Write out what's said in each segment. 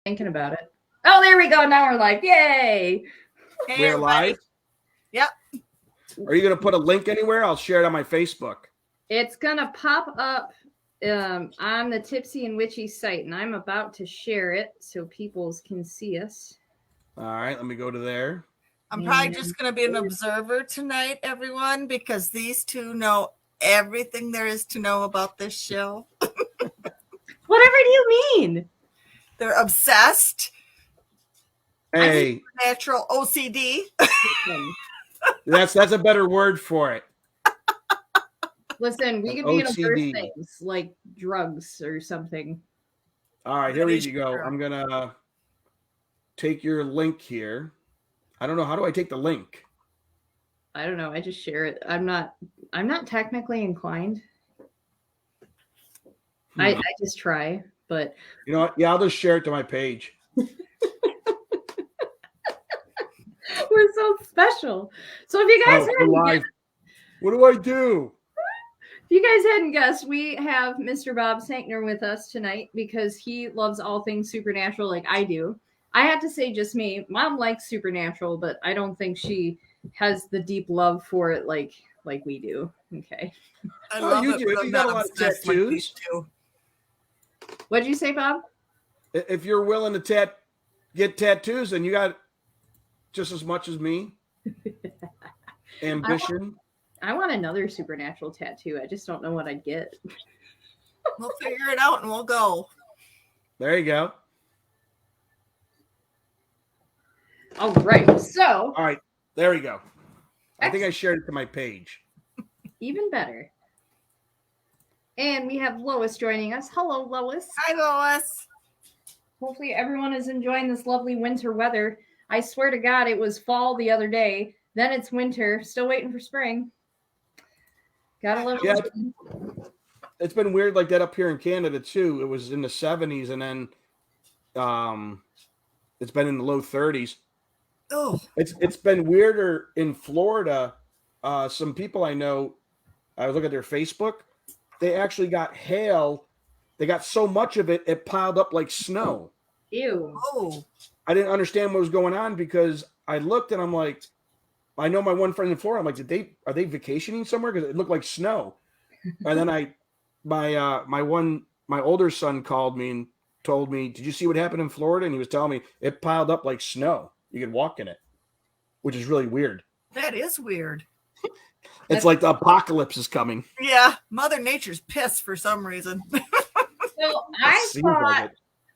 thinking about it. Oh, there we go. Now we're live. Yay! Hey, We're everybody. live? Yep. Are you going to put a link anywhere? I'll share it on my Facebook. It's gonna pop up on the Tipsy and Witchy site, and I'm about to share it so people can see us. All right, let me go to there. I'm probably just going to be an observer tonight, everyone, because these two know everything there is to know about this show. Whatever do you mean? They're obsessed. Hey, Natural OCD. that's a better word for it. Listen, we could be in OCD. Things like drugs or something. All right, here we go. I'm going to take your link here. I don't know. How do I take the link? I don't know. I just share it. I'm not technically inclined. I just try, but you know what? Yeah, I'll just share it to my page. We're so special. So if you guys live. What do I do? If you guys hadn't guessed, we have Mr. Bob Cenkner with us tonight because he loves all things supernatural like I do. I have to say just me. Mom likes supernatural, but I don't think she has the deep love for it like we do. Okay. I love you it, do. You got a lot of tattoos. What'd you say, Bob? If you're willing to get tattoos, then you got just as much as me. Ambition. I want another supernatural tattoo. I just don't know what I'd get. We'll figure it out and we'll go. There you go. All right. So. All right. There we go. I think I shared it to my page. Even better. And we have Lois joining us. Hello, Lois. Hi, Lois. Hopefully everyone is enjoying this lovely winter weather. I swear to God, it was fall the other day. Then it's winter. Still waiting for spring. Gotta love it. It's been weird like that up here in Canada, too. It was in the 70s, and then it's been in the low 30s. Oh, it's been weirder in Florida. Some people I know, I look at their Facebook, they actually got hail. They got so much of it, it piled up like snow. Ew. Oh. I didn't understand what was going on because I looked and I'm like, I know my one friend in Florida. I'm like, are they vacationing somewhere? Because it looked like snow. And then my older son called me and told me, did you see what happened in Florida? And he was telling me it piled up like snow. You could walk in it, which is really weird. That is weird. It's like the apocalypse is coming. Yeah. Mother Nature's pissed for some reason. So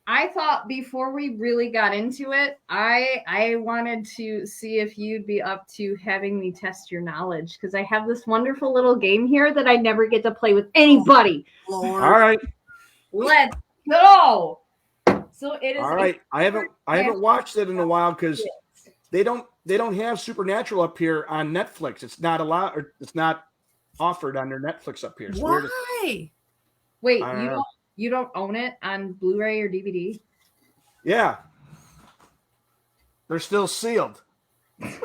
I thought before we really got into it, I wanted to see if you'd be up to having me test your knowledge because I have this wonderful little game here that I never get to play with anybody. Lord. All right. Let's go. So it is. All right. I haven't watched it in a while because they don't have Supernatural up here on Netflix. It's not allowed, or it's not offered on their Netflix up here. It's Why? Wait, you don't own it on Blu-ray or DVD? Yeah. They're still sealed. Well, you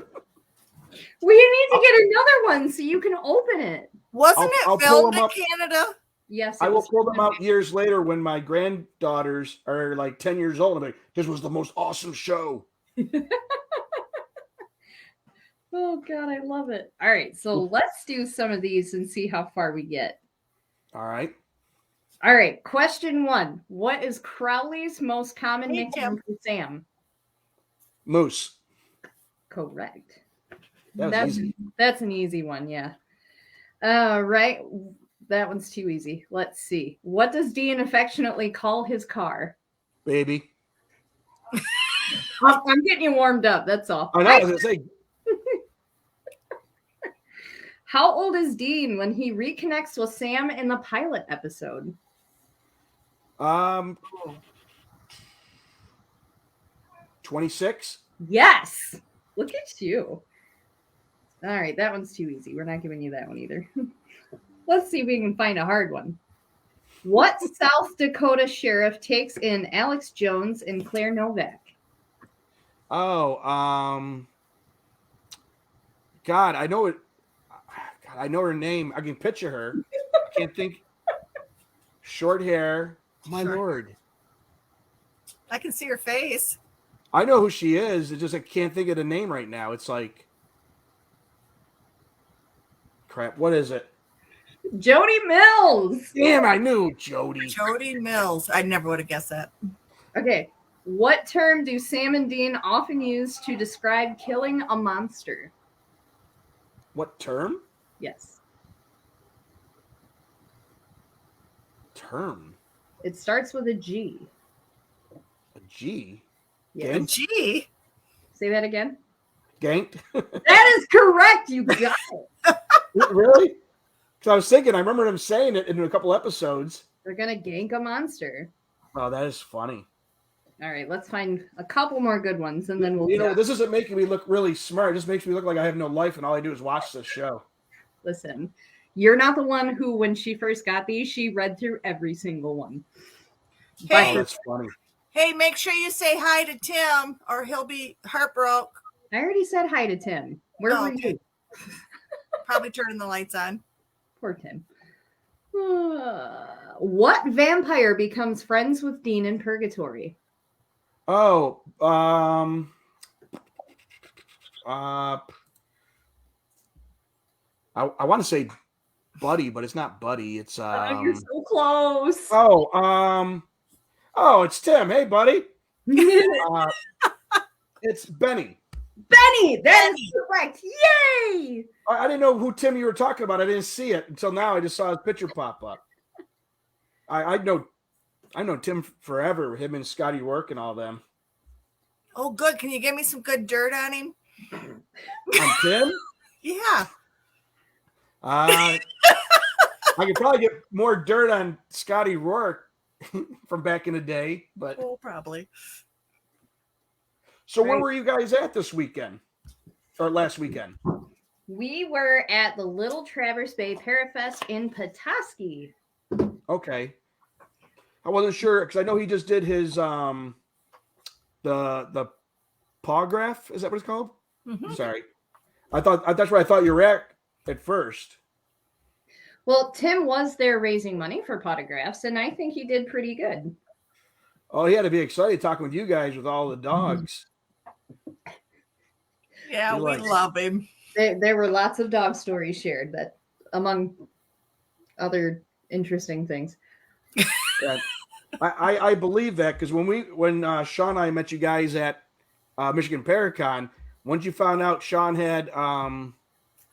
need to get another one so you can open it. Wasn't it filmed in Canada? Yes. I will pull them out years later when my granddaughters are like 10 years old. I'm like, this was the most awesome show. Oh, God, I love it. All right, so let's do some of these and see how far we get. All right. All right, question 1. What is Crowley's most common nickname for Sam? Moose. Correct. That's easy. That's an easy one, yeah. Right. That one's too easy. Let's see. What does Dean affectionately call his car? Baby. I'm getting you warmed up. That's all. I know. I was gonna say. How old is Dean when he reconnects with Sam in the pilot episode? 26. Yes. Look at you. All right, that one's too easy. We're not giving you that one either. Let's see if we can find a hard one. What South Dakota sheriff takes in Alex Jones and Claire Novak? Oh, God, I know it. God, I know her name. I can picture her. I can't think. Short hair. My Lord. I can see her face. I know who she is. It's just I can't think of the name right now. It's like crap. What is it? Jody Mills. Damn, I knew Jody. Jody Mills. I never would have guessed that. Okay. What term do Sam and Dean often use to describe killing a monster? What term? Yes. Term. It starts with a G. A G. Yes. Ganked? Gee. Say that again. Ganked. That is correct. You got it. Really? Because I was thinking, I remember him saying it in a couple episodes. They're gonna gank a monster. Oh, that is funny. All right, let's find a couple more good ones, and then we'll. You know, this isn't making me look really smart. It just makes me look like I have no life, and all I do is watch this show. Listen, you're not the one who, when she first got these, she read through every single one. Hey. Oh, that's funny. Hey, make sure you say hi to Tim, or he'll be heartbroken. I already said hi to Tim. Where were okay. you? Probably turning the lights on. Poor Tim. What vampire becomes friends with Dean in Purgatory? Oh, I want to say Buddy, but it's not Buddy. It's You're so close. oh, it's Tim. Hey, buddy. It's Benny. Benny, that is correct. Yay! I didn't know who Tim you were talking about. I didn't see it until now. I just saw his picture pop up. I know Tim forever. Him and Scotty Work and all them. Oh, good. Can you give me some good dirt on him? On Tim? Yeah. I could probably get more dirt on Scotty Rourke from back in the day, but Oh, probably. so where were you guys at this weekend or last weekend? We were at the Little Traverse Bay Parafest in Petoskey. Okay, I wasn't sure because I know he just did his the pawgraph. Is that what it's called? Mm-hmm. Sorry, that's where I thought you were at first. Well, Tim was there raising money for Potographs, and I think he did pretty good. Oh, he had to be excited talking with you guys with all the dogs. Yeah, He we likes- love him. There were lots of dog stories shared, but among other interesting things. Yeah. I believe that because when Sean and I met you guys at Michigan Paracon, once you found out Sean had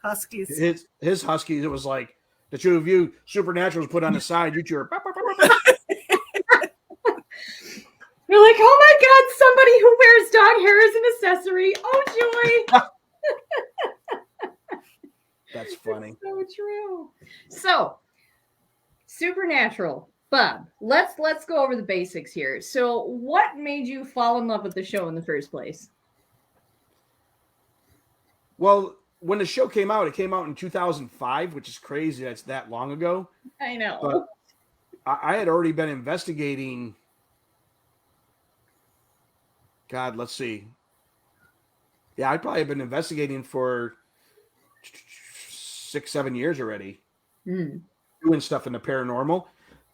Huskies. his Huskies, it was like the two of you Supernatural was put on the side. You two are You're like, oh my God, somebody who wears dog hair is an accessory. Oh, joy. That's funny. So true. So, Supernatural. Bob, let's go over the basics here. So, what made you fall in love with the show in the first place? Well, when the show came out, it came out in 2005, which is crazy. That's that long ago. I know. But I had already been investigating. God, let's see. Yeah, I'd probably have been investigating for 6-7 years already, doing stuff in the paranormal.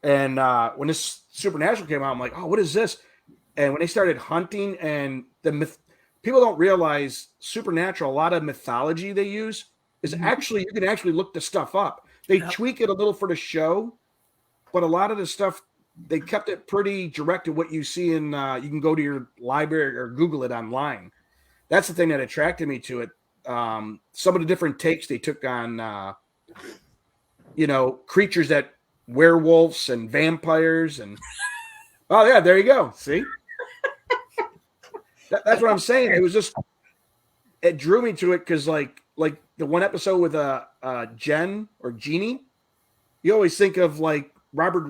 And when this Supernatural came out, I'm like, oh, what is this? And when they started hunting and people don't realize Supernatural, a lot of mythology they use is actually, you can actually look the stuff up. They tweak it a little for the show, but a lot of the stuff, they kept it pretty direct to what you see in, you can go to your library or Google it online. That's the thing that attracted me to it. Some of the different takes they took on, creatures that werewolves and vampires and, oh yeah, there you go. See, that's what I'm saying. It was just, it drew me to it because like the one episode with Jen or Jeannie, you always think of like Robin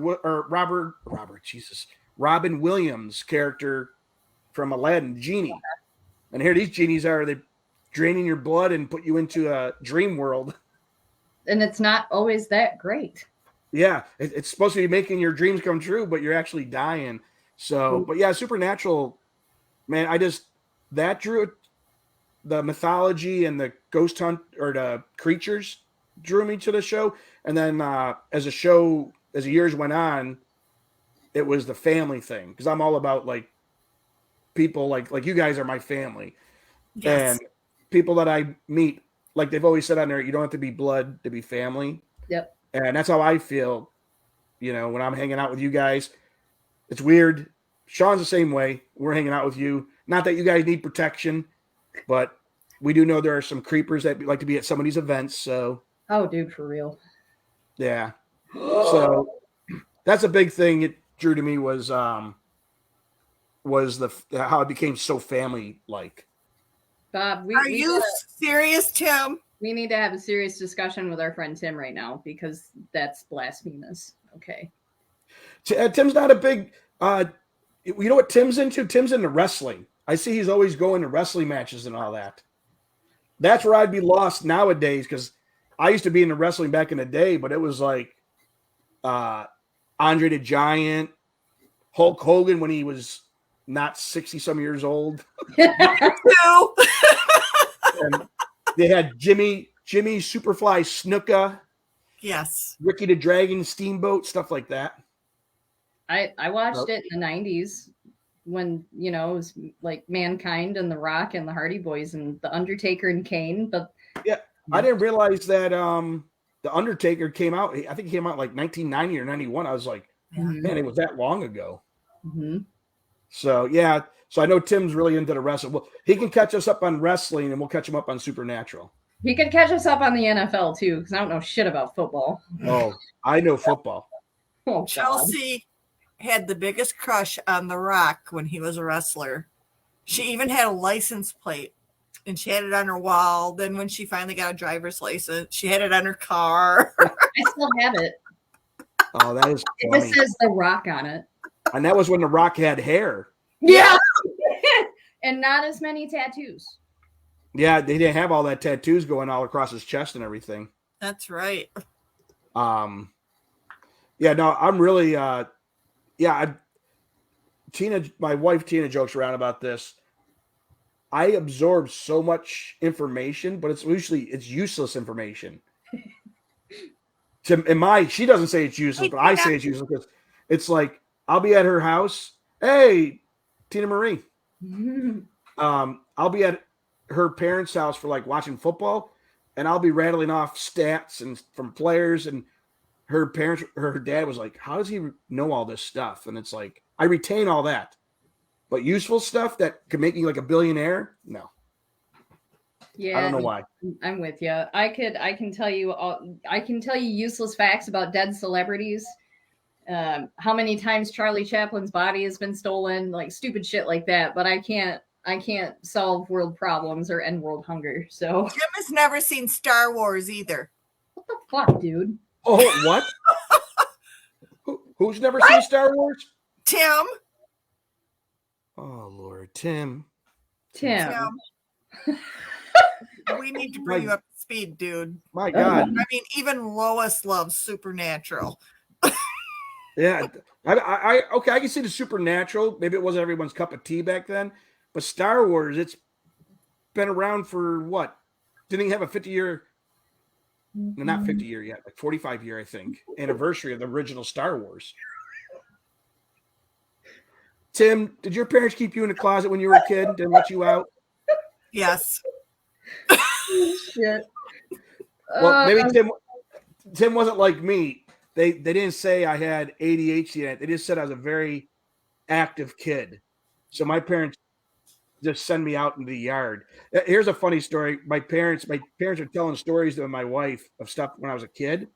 Williams' character from Aladdin, Genie. And here these genies are, they draining your blood and put you into a dream world. And it's not always that great. Yeah, it's supposed to be making your dreams come true, but you're actually dying. So, but yeah, Supernatural, man, that drew the mythology and the ghost hunt or the creatures drew me to the show. And then as the years went on, it was the family thing because I'm all about like people like you guys are my family. Yes. And people that I meet, like they've always said on there, you don't have to be blood to be family. Yep. And that's how I feel, when I'm hanging out with you guys. It's weird. Sean's the same way. We're hanging out with you. Not that you guys need protection, but we do know there are some creepers that like to be at some of these events. So, Oh, dude, for real. yeah. So that's a big thing it drew to me was how it became so family like. Bob, Are you serious, Tim? we need to have a serious discussion with our friend Tim right now because that's blasphemous. Okay. Tim's not a big you know what Tim's into? Tim's into wrestling. I see he's always going to wrestling matches and all that. That's where I'd be lost nowadays because I used to be into wrestling back in the day, but it was like Andre the Giant, Hulk Hogan when he was not 60-some years old. No. And they had Jimmy Superfly Snuka, Yes. Ricky the Dragon Steamboat, stuff like that. I watched it in the 90s when, it was like Mankind and The Rock and the Hardy Boys and The Undertaker and Kane. But yeah, I didn't realize that The Undertaker came out. I think he came out like 1990 or 91. I was like, man, it was that long ago. Mm-hmm. So, yeah. So I know Tim's really into the wrestling. Well, he can catch us up on wrestling and we'll catch him up on Supernatural. He could catch us up on the NFL too, because I don't know shit about football. Oh, I know football. Oh, God. Chelsea had the biggest crush on The Rock when he was a wrestler. She even had a license plate and she had it on her wall. Then when she finally got a driver's license, she had it on her car. I still have it. Oh, that is It funny. just says The Rock on it. And that was when The Rock had hair. Yeah. And not as many tattoos. Yeah, they didn't have all that tattoos going all across his chest and everything. That's right. Yeah, no, I'm really my wife Tina jokes around about this. I absorb so much information, but it's useless information. She doesn't say it's useless, but I say it's useless because it's like I'll be at her house. Hey, Tina Marie. I'll be at her parents' house for like watching football, and I'll be rattling off stats and from players, and her dad was like, how does he know all this stuff? And it's like, I retain all that, but useful stuff that could make me like a billionaire. No. Yeah. I don't know why. I'm with you. I can tell you useless facts about dead celebrities. How many times Charlie Chaplin's body has been stolen, like stupid shit like that, but I can't solve world problems or end world hunger. So Tim has never seen Star Wars either. what the fuck, dude? Oh, what? Who's never seen Star Wars? Tim. Oh, Lord. Tim. We need to bring you up to speed, dude. My God. I mean, even Lois loves Supernatural. Yeah. I can see the Supernatural. Maybe it wasn't everyone's cup of tea back then, but Star Wars, it's been around for what? Didn't even have a 50-year, no, not 50 year yet, like 45-year, I think, anniversary of the original Star Wars. Tim, did your parents keep you in the closet when you were a kid? Didn't let you out? Yes. Shit. Well, maybe Tim wasn't like me. They didn't say I had ADHD yet. They just said I was a very active kid. So my parents just send me out into the yard. Here's a funny story. My parents are telling stories to my wife of stuff when I was a kid.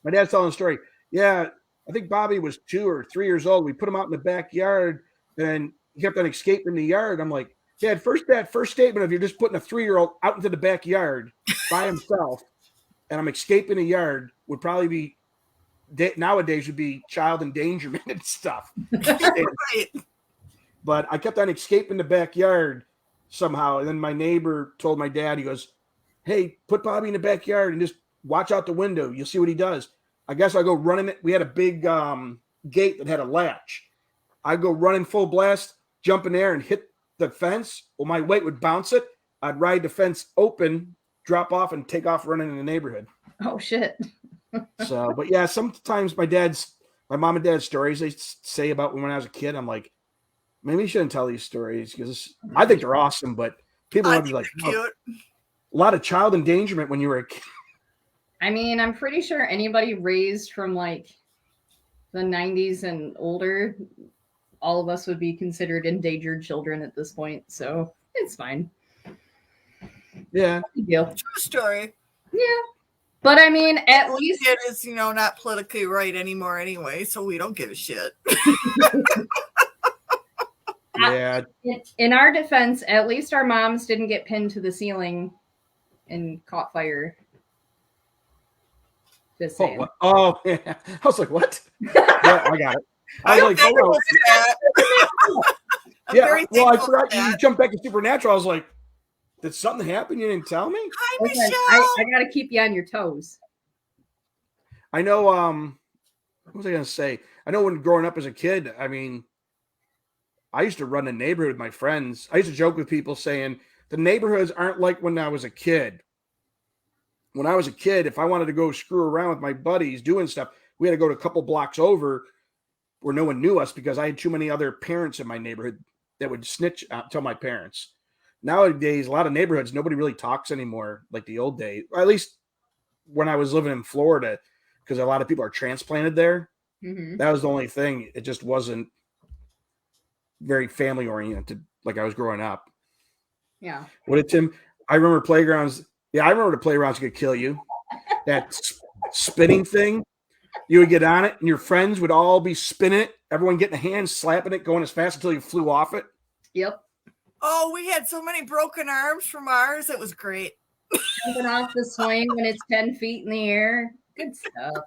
My dad's telling a story. Yeah, I think Bobby was 2 or 3 years old. We put him out in the backyard and he kept on escaping the yard. I'm like, Dad, that first statement of you're just putting a 3-year-old out into the backyard by himself and I'm escaping the yard would probably be nowadays would be child endangerment and stuff. Right. But I kept on escaping the backyard somehow. And then my neighbor told my dad, he goes, hey, put Bobby in the backyard and just watch out the window. You'll see what he does. I guess I go running. We had a big gate that had a latch. I go running full blast, jump in there and hit the fence. Well, my weight would bounce it. I'd ride the fence open, drop off, and take off running in the neighborhood. Oh, shit. So, but yeah, sometimes my mom and dad's stories they say about when I was a kid, I'm like, maybe you shouldn't tell these stories because I think they're awesome, but people I might be think like, they're oh, cute. a lot of child endangerment when you were a kid. I mean, I'm pretty sure anybody raised from like the 90s and older, all of us would be considered endangered children at this point. So it's fine. Yeah. Big deal. True story. Yeah. But I mean, at least it is, not politically right anymore anyway, so we don't give a shit. Yeah. In our defense, at least our moms didn't get pinned to the ceiling and caught fire. Just saying. Yeah. I was like, what? Yeah, I got it. I was like, oh, yeah. Well, I forgot you jumped back to Supernatural. I was like, did something happen? You didn't tell me? Hi, Okay, Michelle. I got to keep you on your toes. I know. What was I going to say? I know when growing up as a kid, I mean, I used to run the neighborhood with my friends. I used to joke with people saying the neighborhoods aren't like when I was a kid. When I was a kid, if I wanted to go screw around with my buddies doing stuff, we had to go to a couple blocks over where no one knew us because I had too many other parents in my neighborhood that would snitch out, tell my parents. Nowadays, a lot of neighborhoods, nobody really talks anymore like the old days, or at least when I was living in Florida, because a lot of people are transplanted there. Mm-hmm. That was the only thing. It just wasn't very family oriented like I was growing up. Yeah. What did Tim? I remember playgrounds. Yeah, I remember the playgrounds could kill you. That spinning thing, you would get on it, and your friends would all be spinning it. Everyone getting a hand, slapping it, going as fast until you flew off it. Yep. Oh, we had so many broken arms from ours. It was great. Jumping off the swing when it's 10 feet in the air. Good stuff.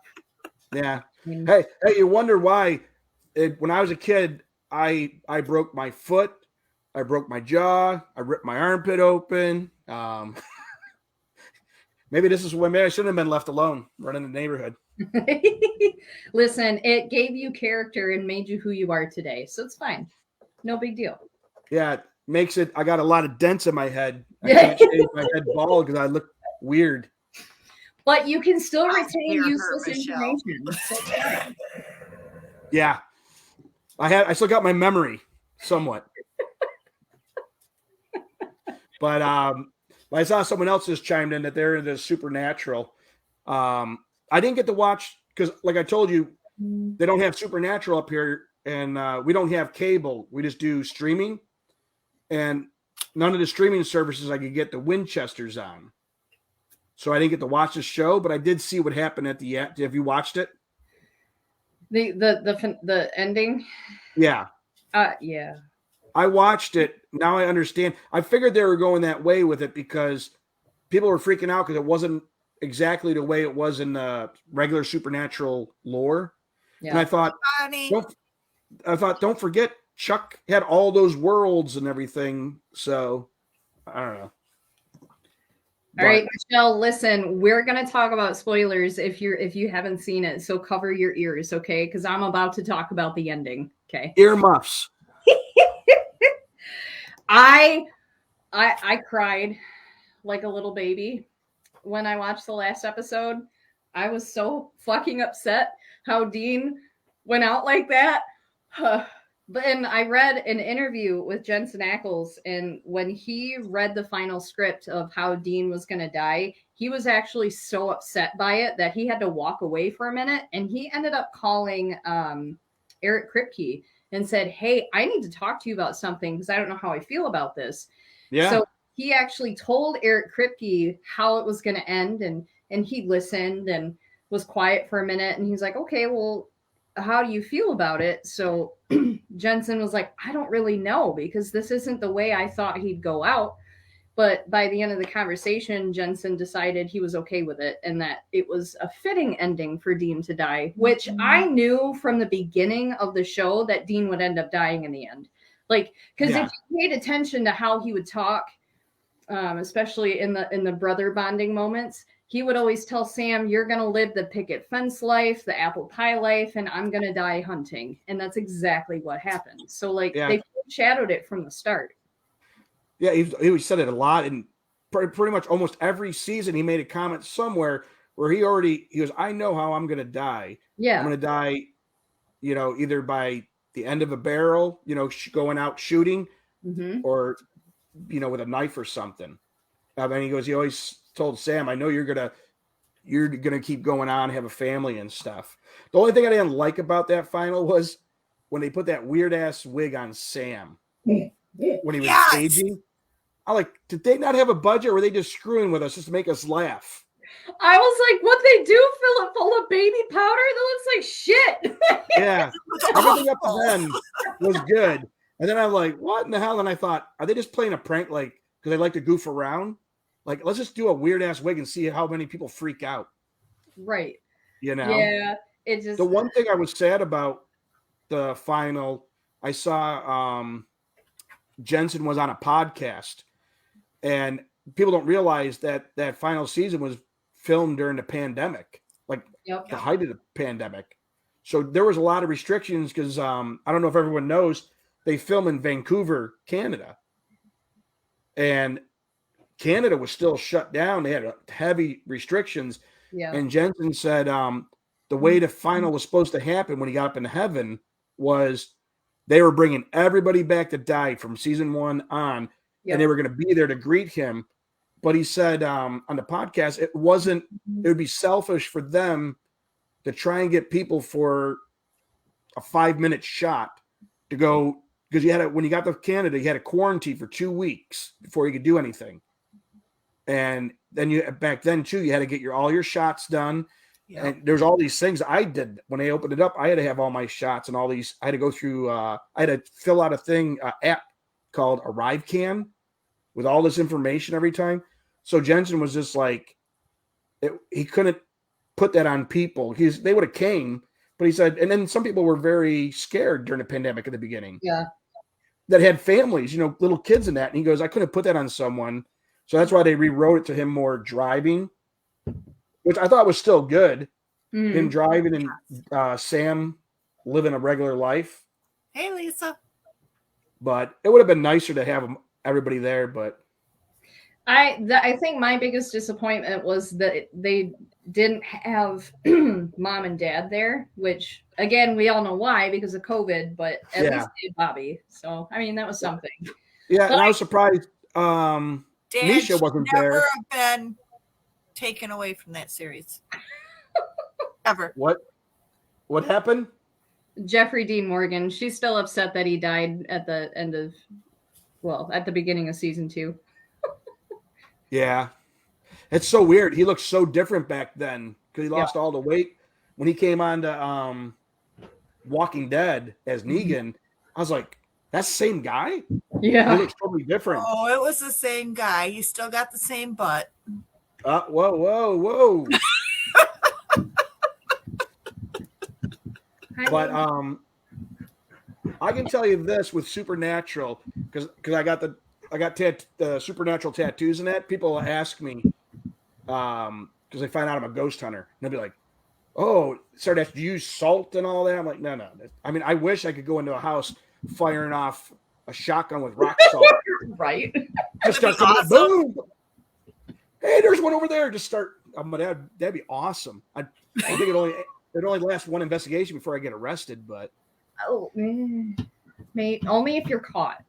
Yeah. Hey, you wonder why? When I was a kid, I broke my foot, I broke my jaw, I ripped my armpit open. Maybe this is when I shouldn't have been left alone running the neighborhood. Listen, it gave you character and made you who you are today, so it's fine. No big deal. Yeah, it makes it. I got a lot of dents in my head. I can't shave my head bald because I look weird. But you can still retain useless information. Yeah, I still got my memory somewhat. But I saw someone else just chimed in that they're into Supernatural. I didn't get to watch because, like I told you, they don't have Supernatural up here, and we don't have cable. We just do streaming, and none of the streaming services I could get the Winchesters on. So I didn't get to watch the show, but I did see what happened at the end. Have you watched it? The ending? Yeah. Yeah. I watched it. Now I understand. I figured they were going that way with it because people were freaking out because it wasn't exactly the way it was in the regular Supernatural lore. Yeah. And I thought, don't forget, Chuck had all those worlds and everything. So I don't know. All right, Michelle, listen, we're going to talk about spoilers if you haven't seen it. So cover your ears, okay? Because I'm about to talk about the ending. Okay. Earmuffs. I cried like a little baby when I watched the last episode. I was so fucking upset how Dean went out like that. Then I read an interview with Jensen Ackles, and when he read the final script of how Dean was going to die, he was actually so upset by it that he had to walk away for a minute, and he ended up calling Eric Kripke and said, "Hey, I need to talk to you about something because I don't know how I feel about this." Yeah. So he actually told Eric Kripke how it was going to end, and he listened and was quiet for a minute, and he's like, "Okay, well, how do you feel about it?" So Jensen was like, "I don't really know because this isn't the way I thought he'd go out." But by the end of the conversation, Jensen decided he was okay with it and that it was a fitting ending for Dean to die, which I knew from the beginning of the show that Dean would end up dying in the end. Like, because if you paid attention to how he would talk, especially in the brother bonding moments, he would always tell Sam, "You're going to live the picket fence life, the apple pie life, and I'm going to die hunting." And that's exactly what happened. So, they shadowed it from the start. Yeah, he said it a lot. And pretty much almost every season, he made a comment somewhere where he goes, "I know how I'm going to die. Yeah. I'm going to die, either by the end of a barrel, going out shooting, Mm-hmm. or with a knife or something. And he goes, he always told Sam, I know you're gonna keep going on, have a family and stuff. The only thing I didn't like about that final was when they put that weird ass wig on Sam when he was aging. I like, did they not have a budget, or were they just screwing with us just to make us laugh? I was like, what they do, fill it full of baby powder that looks like shit. Yeah. Everything up to then was good. And then I'm like, what in the hell? And I thought, are they just playing a prank, like, because they like to goof around? Like, let's just do a weird ass wig and see how many people freak out. Right. Yeah. It just. The one thing I was sad about the final, I saw Jensen was on a podcast, and people don't realize that final season was filmed during the pandemic, like the height of the pandemic. So there was a lot of restrictions because I don't know if everyone knows, they film in Vancouver, Canada, and Canada was still shut down. They had heavy restrictions. Yeah. And Jensen said the way the final was supposed to happen when he got up in heaven was they were bringing everybody back that died from season 1 on, and they were going to be there to greet him. But he said on the podcast, it would be selfish for them to try and get people for a 5-minute shot to go, because when you got to Canada, you had to quarantine for 2 weeks before you could do anything. And then back then too, you had to get all your shots done. Yep. And there's all these things I did when they opened it up. I had to have all my shots and all these. I had to go through. I had to fill out a app called ArriveCan with all this information every time. So Jensen was just like, he couldn't put that on people. They would have came, but he said, and then some people were very scared during the pandemic at the beginning. Yeah. That had families, little kids in that. And he goes, I couldn't put that on someone. So that's why they rewrote it to him more driving, which I thought was still good. Mm-hmm. Him driving and Sam living a regular life. Hey, Lisa. But it would have been nicer to have everybody there. But I think my biggest disappointment was that they didn't have mom and dad there, which again, we all know why, because of COVID, but at least they had Bobby. So, I mean, that was something. Yeah. But and I was surprised. Dad Misha wasn't never there. Have been taken away from that series. Ever. What happened? Jeffrey Dean Morgan. She's still upset that he died at the beginning of season 2. Yeah. It's so weird. He looked so different back then because he lost all the weight. When he came on to Walking Dead as Negan, I was like, that's the same guy? Yeah. He looks totally different. Oh, it was the same guy. He still got the same butt. Whoa. But I can tell you this with Supernatural, because I got the Supernatural tattoos and that. People will ask me because they find out I'm a ghost hunter, and they'll be like, "Oh, sir, do you use salt and all that?" I'm like, no. I mean, I wish I could go into a house firing off a shotgun with rock salt. Right. Just start awesome. Boom. Hey, there's one over there. Just start. That'd be awesome. I think it only lasts one investigation before I get arrested, but mate, only if you're caught.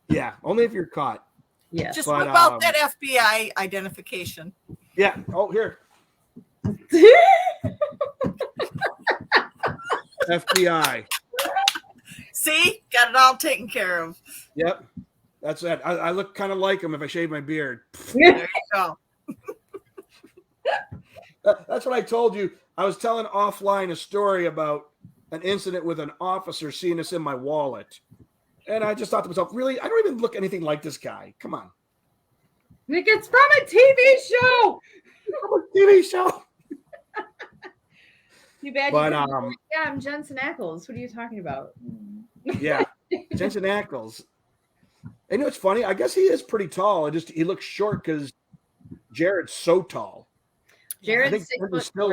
Yeah, only if you're caught. Yeah. Just whip out that FBI identification. Yeah. Oh, here. FBI. See? Got it all taken care of. Yep. That's it. I look kind of like him if I shave my beard. There you go. That's what I told you. I was telling offline a story about an incident with an officer seeing us in my wallet. And I just thought to myself, really? I don't even look anything like this guy. Come on. Nick, it's from a TV show. From a TV show. Too bad. But, yeah, I'm Jensen Ackles. What are you talking about? Yeah, Jensen Ackles. And it's funny. I guess he is pretty tall. He looks short because Jared's so tall. Jared's 6'4". Still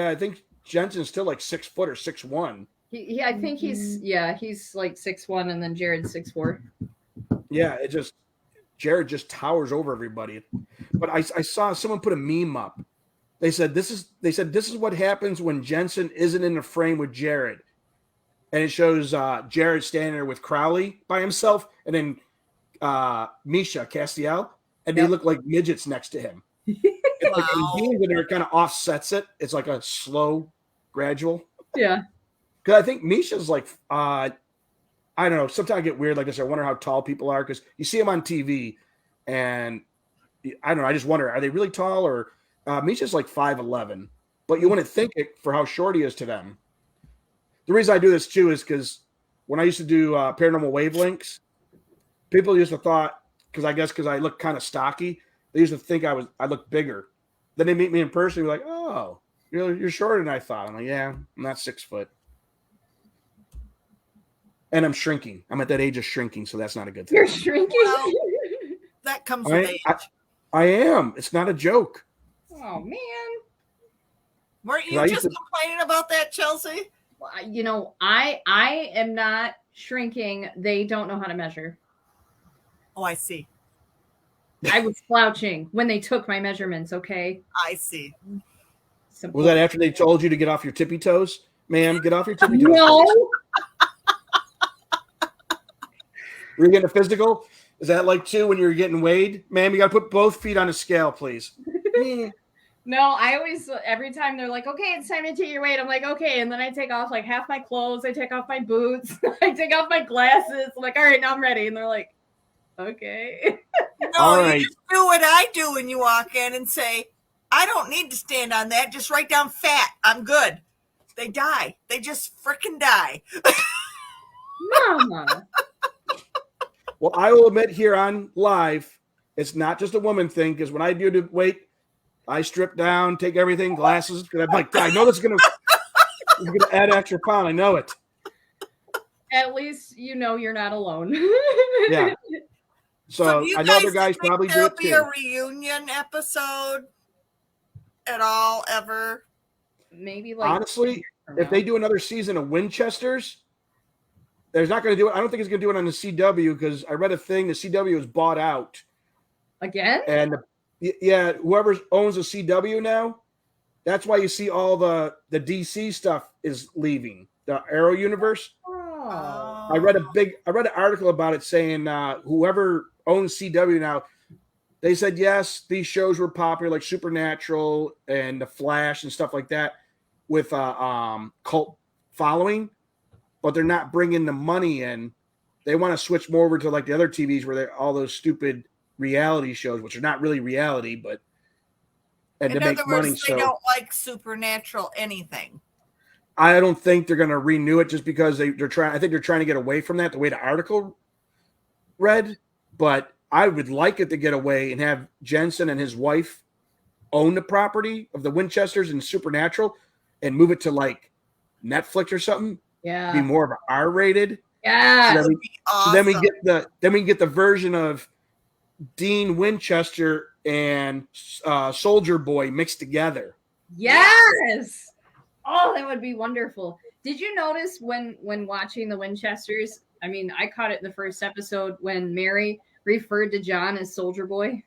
I think Jensen's still like 6 foot or 6'1". I think he's like 6'1", and then Jared's 6'4". Yeah, Jared just towers over everybody. But I saw someone put a meme up. They said this is what happens when Jensen isn't in the frame with Jared. and it shows Jared standing there with Crowley by himself, and then Misha Castiel, and they look like midgets next to him. It's like in there, it kind of offsets it. It's like a slow, gradual. Yeah. Because I think Misha's like, I don't know. Sometimes I get weird. Like I said, I wonder how tall people are because you see them on TV, and I don't know. I just wonder, are they really tall or Misha's like 5'11", but you wouldn't think it for how short he is to them. The reason I do this too is because when I used to do paranormal wavelengths, people used to thought because I look kind of stocky, they used to think I look bigger. Then they meet me in person, they're like, "Oh, you're shorter than I thought." I'm like, "Yeah, I'm not 6 foot." And I'm shrinking. I'm at that age of shrinking, so that's not a good thing. You're shrinking? Well, that comes with age. I am. It's not a joke. Oh, man. Weren't you just complaining about that, Chelsea? Well, you know, I am not shrinking. They don't know how to measure. Oh, I see. I was slouching when they took my measurements, okay? I see. Was that after they told you to get off your tippy toes? Ma'am, get off your tippy toes. No. Were you getting a physical? Is that like too when you're getting weighed? Ma'am, you got to put both feet on a scale, please. No, I always, every time they're like, okay, it's time to take your weight. I'm like, okay. And then I take off like half my clothes. I take off my boots. I take off my glasses. I'm like, all right, now I'm ready. And they're like, okay. No, all you right. just do what I do when you walk in and say, I don't need to stand on that. Just write down fat. I'm good. They die. They just freaking die. Mama. Well, I will admit here on live, it's not just a woman thing because when I do the weight, I strip down, take everything, glasses, because I'm like, I know this is gonna add an extra pound. I know it. At least you know you're not alone. Yeah. So I know other guys probably do it too. There'll be a reunion episode at all ever. Maybe like honestly, if they do another season of Winchesters, there's not going to do it. I don't think it's going to do it on the CW because I read a thing. The CW was bought out again, and yeah, whoever owns the CW now, that's why you see all the DC stuff is leaving the Arrow universe. Oh. I read an article about it saying whoever owns CW now, they said yes, these shows were popular like Supernatural and The Flash and stuff like that with cult following, but they're not bringing the money in. They want to switch more over to like the other TVs where they're all those stupid reality shows, which are not really reality, but and in to make other words, money. They so don't like Supernatural anything. I don't think they're going to renew it just because they're trying. I think they're trying to get away from that. The way the article read, but I would like it to get away and have Jensen and his wife own the property of the Winchesters and Supernatural and move it to like Netflix or something. Yeah, be more of an R-rated. Yeah, so then we get the version of Dean Winchester and Soldier Boy mixed together. Yes. Oh, that would be wonderful. Did you notice when watching the Winchesters? I mean, I caught it in the first episode when Mary referred to John as Soldier Boy.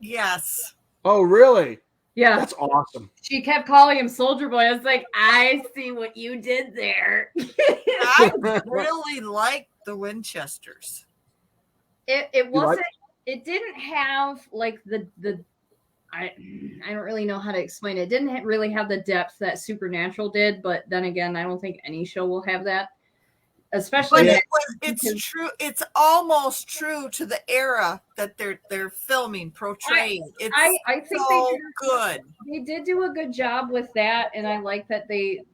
Yes. Oh, really? Yeah. That's awesome. She kept calling him Soldier Boy. I was like, I see what you did there. I really liked the Winchesters. It wasn't. It didn't have like the. I don't really know how to explain it. It didn't really have the depth that Supernatural did, but then again, I don't think any show will have that. Especially, it's true. It's almost true to the era that they're filming, portraying. I think so good. They did do a good job with that, and I like that they,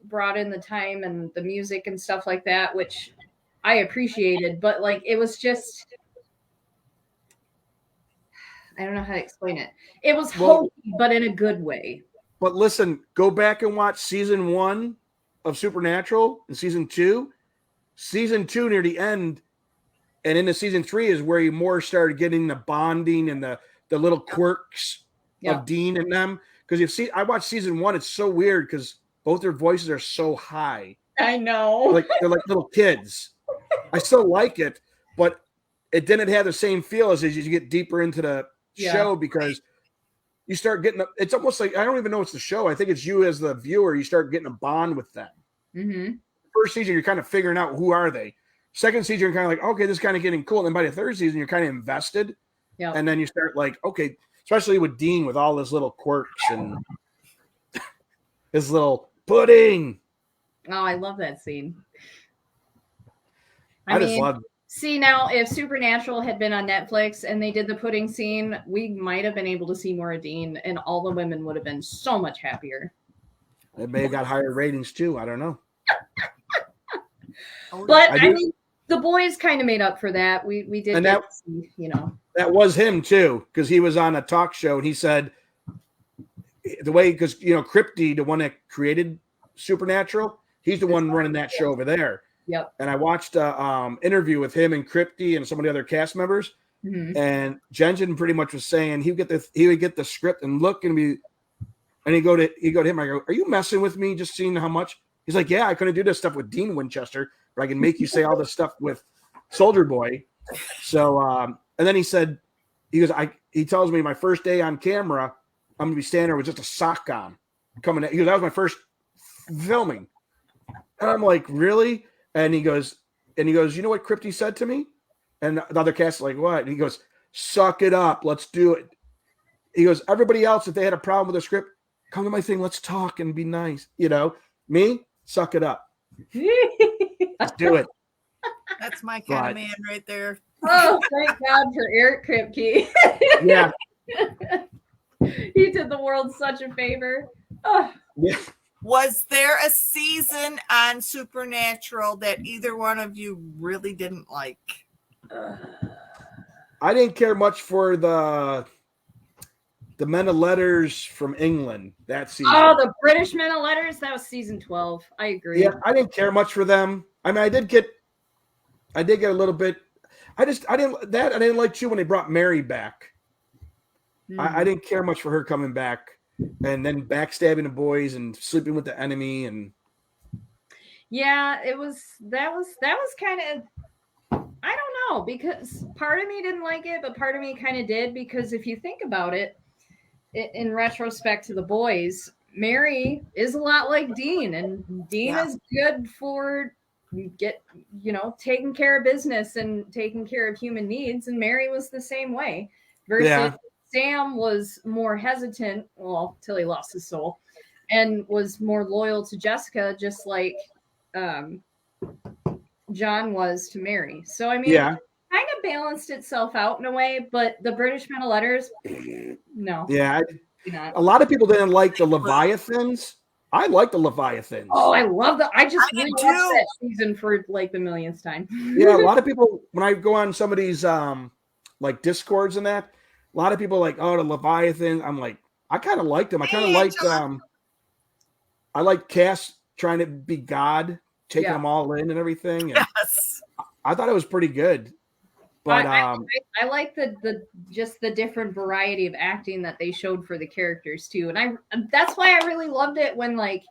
brought in the time and the music and stuff like that, which I appreciated. But like, it was just, I don't know how to explain it. It was hokey, but in a good way. But listen, go back and watch season 1 of Supernatural and season 2. Season 2 near the end, and into season 3 is where you more started getting the bonding and the little quirks of Dean and them. Because I watched season 1, it's so weird because both their voices are so high. I know. They're like little kids. I still like it, but it didn't have the same feel as you get deeper into the show because you start getting – it's almost like – I don't even know it's the show. I think it's you as the viewer. You start getting a bond with them. Mm-hmm. first season, you're kind of figuring out who are they. Second season, you're kind of like, okay, this is kind of getting cool. And then by the third season, you're kind of invested. Yeah. And then you start like, okay, especially with Dean with all his little quirks and his little pudding. Oh, I love that scene. I just love it. See, now, if Supernatural had been on Netflix and they did the pudding scene, we might have been able to see more of Dean, and all the women would have been so much happier. It may have got higher ratings too. I don't know. But I mean, the boys kind of made up for that. We did, and that, see, you know, that was him too, because he was on a talk show and he said the way, because you know, Crypty, the one that created Supernatural, he's the one running that show over there. Yep. And I watched a interview with him and Crypty and some of the other cast members, and Jensen pretty much was saying he would get the script and look and be, and he'd go to him. I go, "Are you messing with me? Just seeing how much?" He's like, "Yeah, I couldn't do this stuff with Dean Winchester, but I can make you say all this stuff with Soldier Boy." So, and then he said, he tells me my first day on camera, I'm gonna be standing there with just a sock on, coming. He goes, "That was my first filming," and I'm like, "Really?" And he goes, "You know what Crypty said to me?" And the other cast is like, "What?" And he goes, "Suck it up. Let's do it." He goes, "Everybody else, if they had a problem with the script, come to my thing. Let's talk and be nice. You know, me, suck it up. Let's do it." That's my kind of man right there. Oh, thank God for Eric Kripke. Yeah. He did the world such a favor. Oh. Yeah. Was there a season on Supernatural that either one of you really didn't like? I didn't care much for the Men of Letters from England that season. Oh, the British Men of Letters? That was season 12. I agree. Yeah, I didn't care much for them. I mean, I did get a little bit. I didn't like too when they brought Mary back. I didn't care much for her coming back. And then backstabbing the boys and sleeping with the enemy, and yeah, that was kind of, I don't know, because part of me didn't like it, but part of me kind of did, because if you think about it, in retrospect to the boys, Mary is a lot like Dean, and Dean is good for taking care of business and taking care of human needs, and Mary was the same way. Versus Sam was more hesitant, well, till he lost his soul, and was more loyal to Jessica, just like John was to Mary. So, I mean, it kind of balanced itself out in a way, but the British Men of Letters, no. Yeah. A lot of people didn't like the Leviathans. I like the Leviathans. Oh, I love that. I just rewatched that season for like the millionth time. Yeah, a lot of people, when I go on some of these like Discords and that, a lot of people are like, "Oh, the Leviathan." I'm like, I kind of liked them. I kind of liked I like Cass trying to be God, taking them all in and everything. And yes, I thought it was pretty good. But I like the just the different variety of acting that they showed for the characters too, and that's why I really loved it when like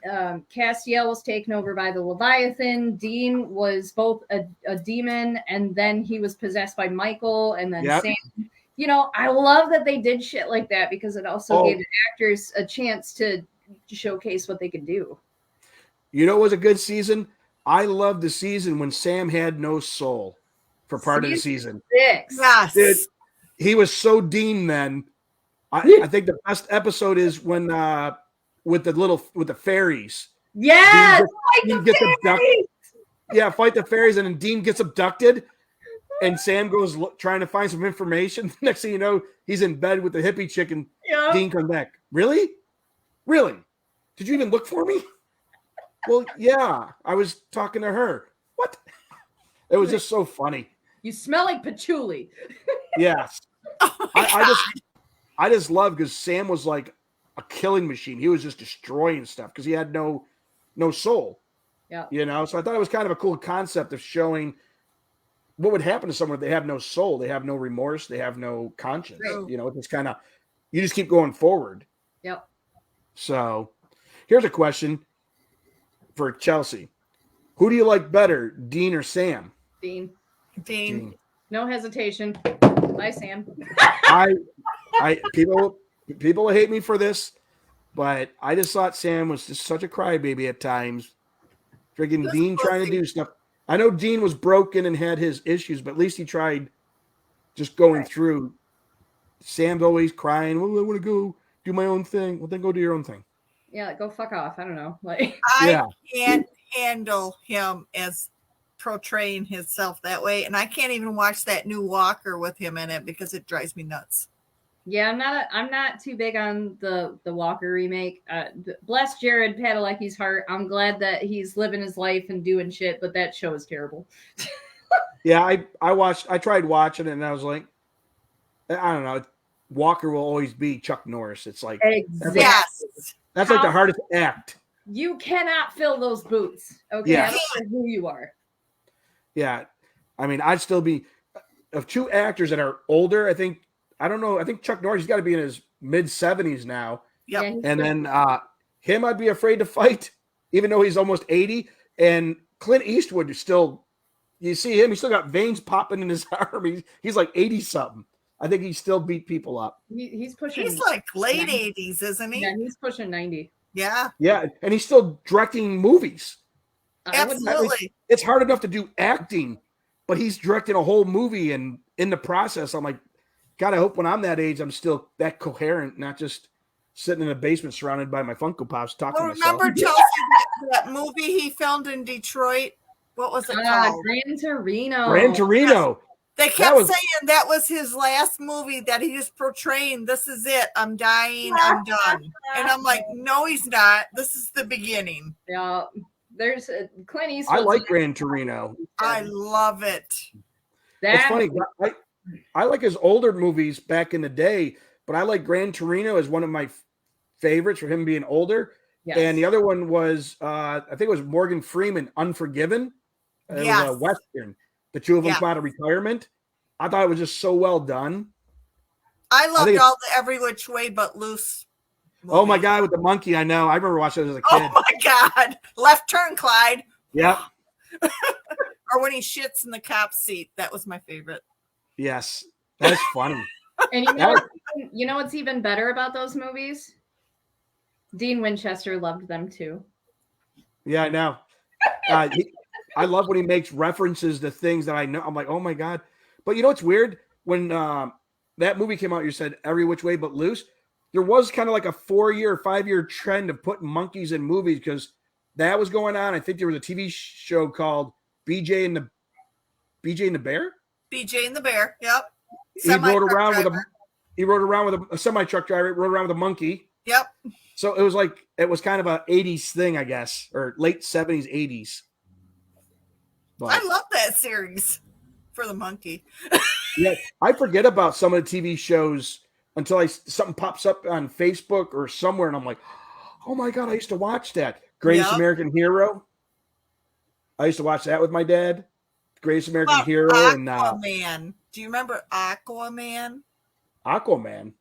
Castiel was taken over by the Leviathan. Dean was both a demon, and then he was possessed by Michael, and then Sam. You know, I love that they did shit like that, because it also gave the actors a chance to showcase what they could do. You know, it was a good season. I loved the season when Sam had no soul for part of the season. 6. Yes. Dude, he was so Dean then. I think the best episode is when with the fairies. Yes, Dean gets abducted. Yeah, fight the fairies, and then Dean gets abducted. And Sam goes trying to find some information. Next thing you know, he's in bed with the hippie chick, and Dean comes back. Really? Really? Did you even look for me? Well, yeah, I was talking to her. What? It was just so funny. You smell like patchouli. Yes. I just love, because Sam was like a killing machine. He was just destroying stuff because he had no soul. Yeah. You know, so I thought it was kind of a cool concept of showing what would happen to someone if they have no soul, they have no remorse, they have no conscience. Right. You know, it's kind of, you just keep going forward. Yep. So here's a question for Chelsea. Who do you like better, Dean or Sam? Dean. No hesitation. Bye, Sam. People hate me for this, but I just thought Sam was just such a crybaby at times. Freaking This Dean trying to pussy. do stuff. I know Dean was broken and had his issues, but at least he tried just going through. Sam's always crying. Well, I want to go do my own thing. Well, then go do your own thing. Yeah, go fuck off. I don't know. Like, I can't handle him as portraying himself that way, and I can't even watch that new Walker with him in it because it drives me nuts. yeah, I'm not too big on the Walker remake. Bless Jared Padalecki's heart. I'm glad that he's living his life and doing shit, but that show is terrible. Yeah, I tried watching it and I was like, I don't know. Walker will always be Chuck Norris. It's like Exactly. that's like the hardest act. You cannot fill those boots. Okay, Yeah. I don't care who you are. Yeah, I mean, I'd still be of two actors that are older. I think Chuck Norris. He's got to be in his mid-70s now. Yep. Yeah, And then him, I'd be afraid to fight, even though he's almost 80. And Clint Eastwood is still. You see him; he's still got veins popping in his arm. He's like 80 something. I think he still beat people up. he's pushing. He's like late 90. 80s, isn't he? Yeah, he's pushing 90. Yeah. Yeah, and he's still directing movies. Absolutely. It's hard enough to do acting, but he's directing a whole movie, and in the process, I'm like, God, I hope when I'm that age, I'm still that coherent, not just sitting in a basement surrounded by my Funko Pops talking to myself. Remember, Chelsea, that movie he filmed in Detroit? What was it called? Gran Torino. Gran Torino. They kept saying that was his last movie that he was portraying. This is it. I'm dying. I'm done. And I'm like, no, he's not. This is the beginning. Yeah, there's Clint Eastwood. I like Gran Torino. I love it. It's funny. I like his older movies back in the day, but I like Gran Torino as one of my favorites for him being older. Yes. And the other one was, I think it was Morgan Freeman, Unforgiven. It was a Western. The two of them come out of retirement. I thought it was just so well done. I loved all the Every Which Way But Loose movies. Oh my God, with the monkey, I know. I remember watching it as a kid. Oh my God. Left Turn, Clyde. Yep. Or when he shits in the cop seat. That was my favorite. Yes. That's funny. And you know what's even better about those movies? Dean Winchester loved them too. Yeah, I know. I love when he makes references to things that I know. I'm like, oh my God. But you know what's weird? When that movie came out, you said Every Which Way But Loose. There was kind of like a 4-year, 5-year trend of putting monkeys in movies because that was going on. I think there was a TV show called BJ and the Bear. BJ and the Bear. Yep. He rode around with a semi truck driver. Rode around with a monkey. Yep. So it was kind of a 80s thing, I guess, or late 70s, 80s. But, I love that series for the monkey. yeah, I forget about some of the TV shows until something pops up on Facebook or somewhere, and I'm like, oh my God, I used to watch that. Greatest American Hero. I used to watch that with my dad. Greatest American Hero. Aquaman. And do you remember Aquaman? Aquaman.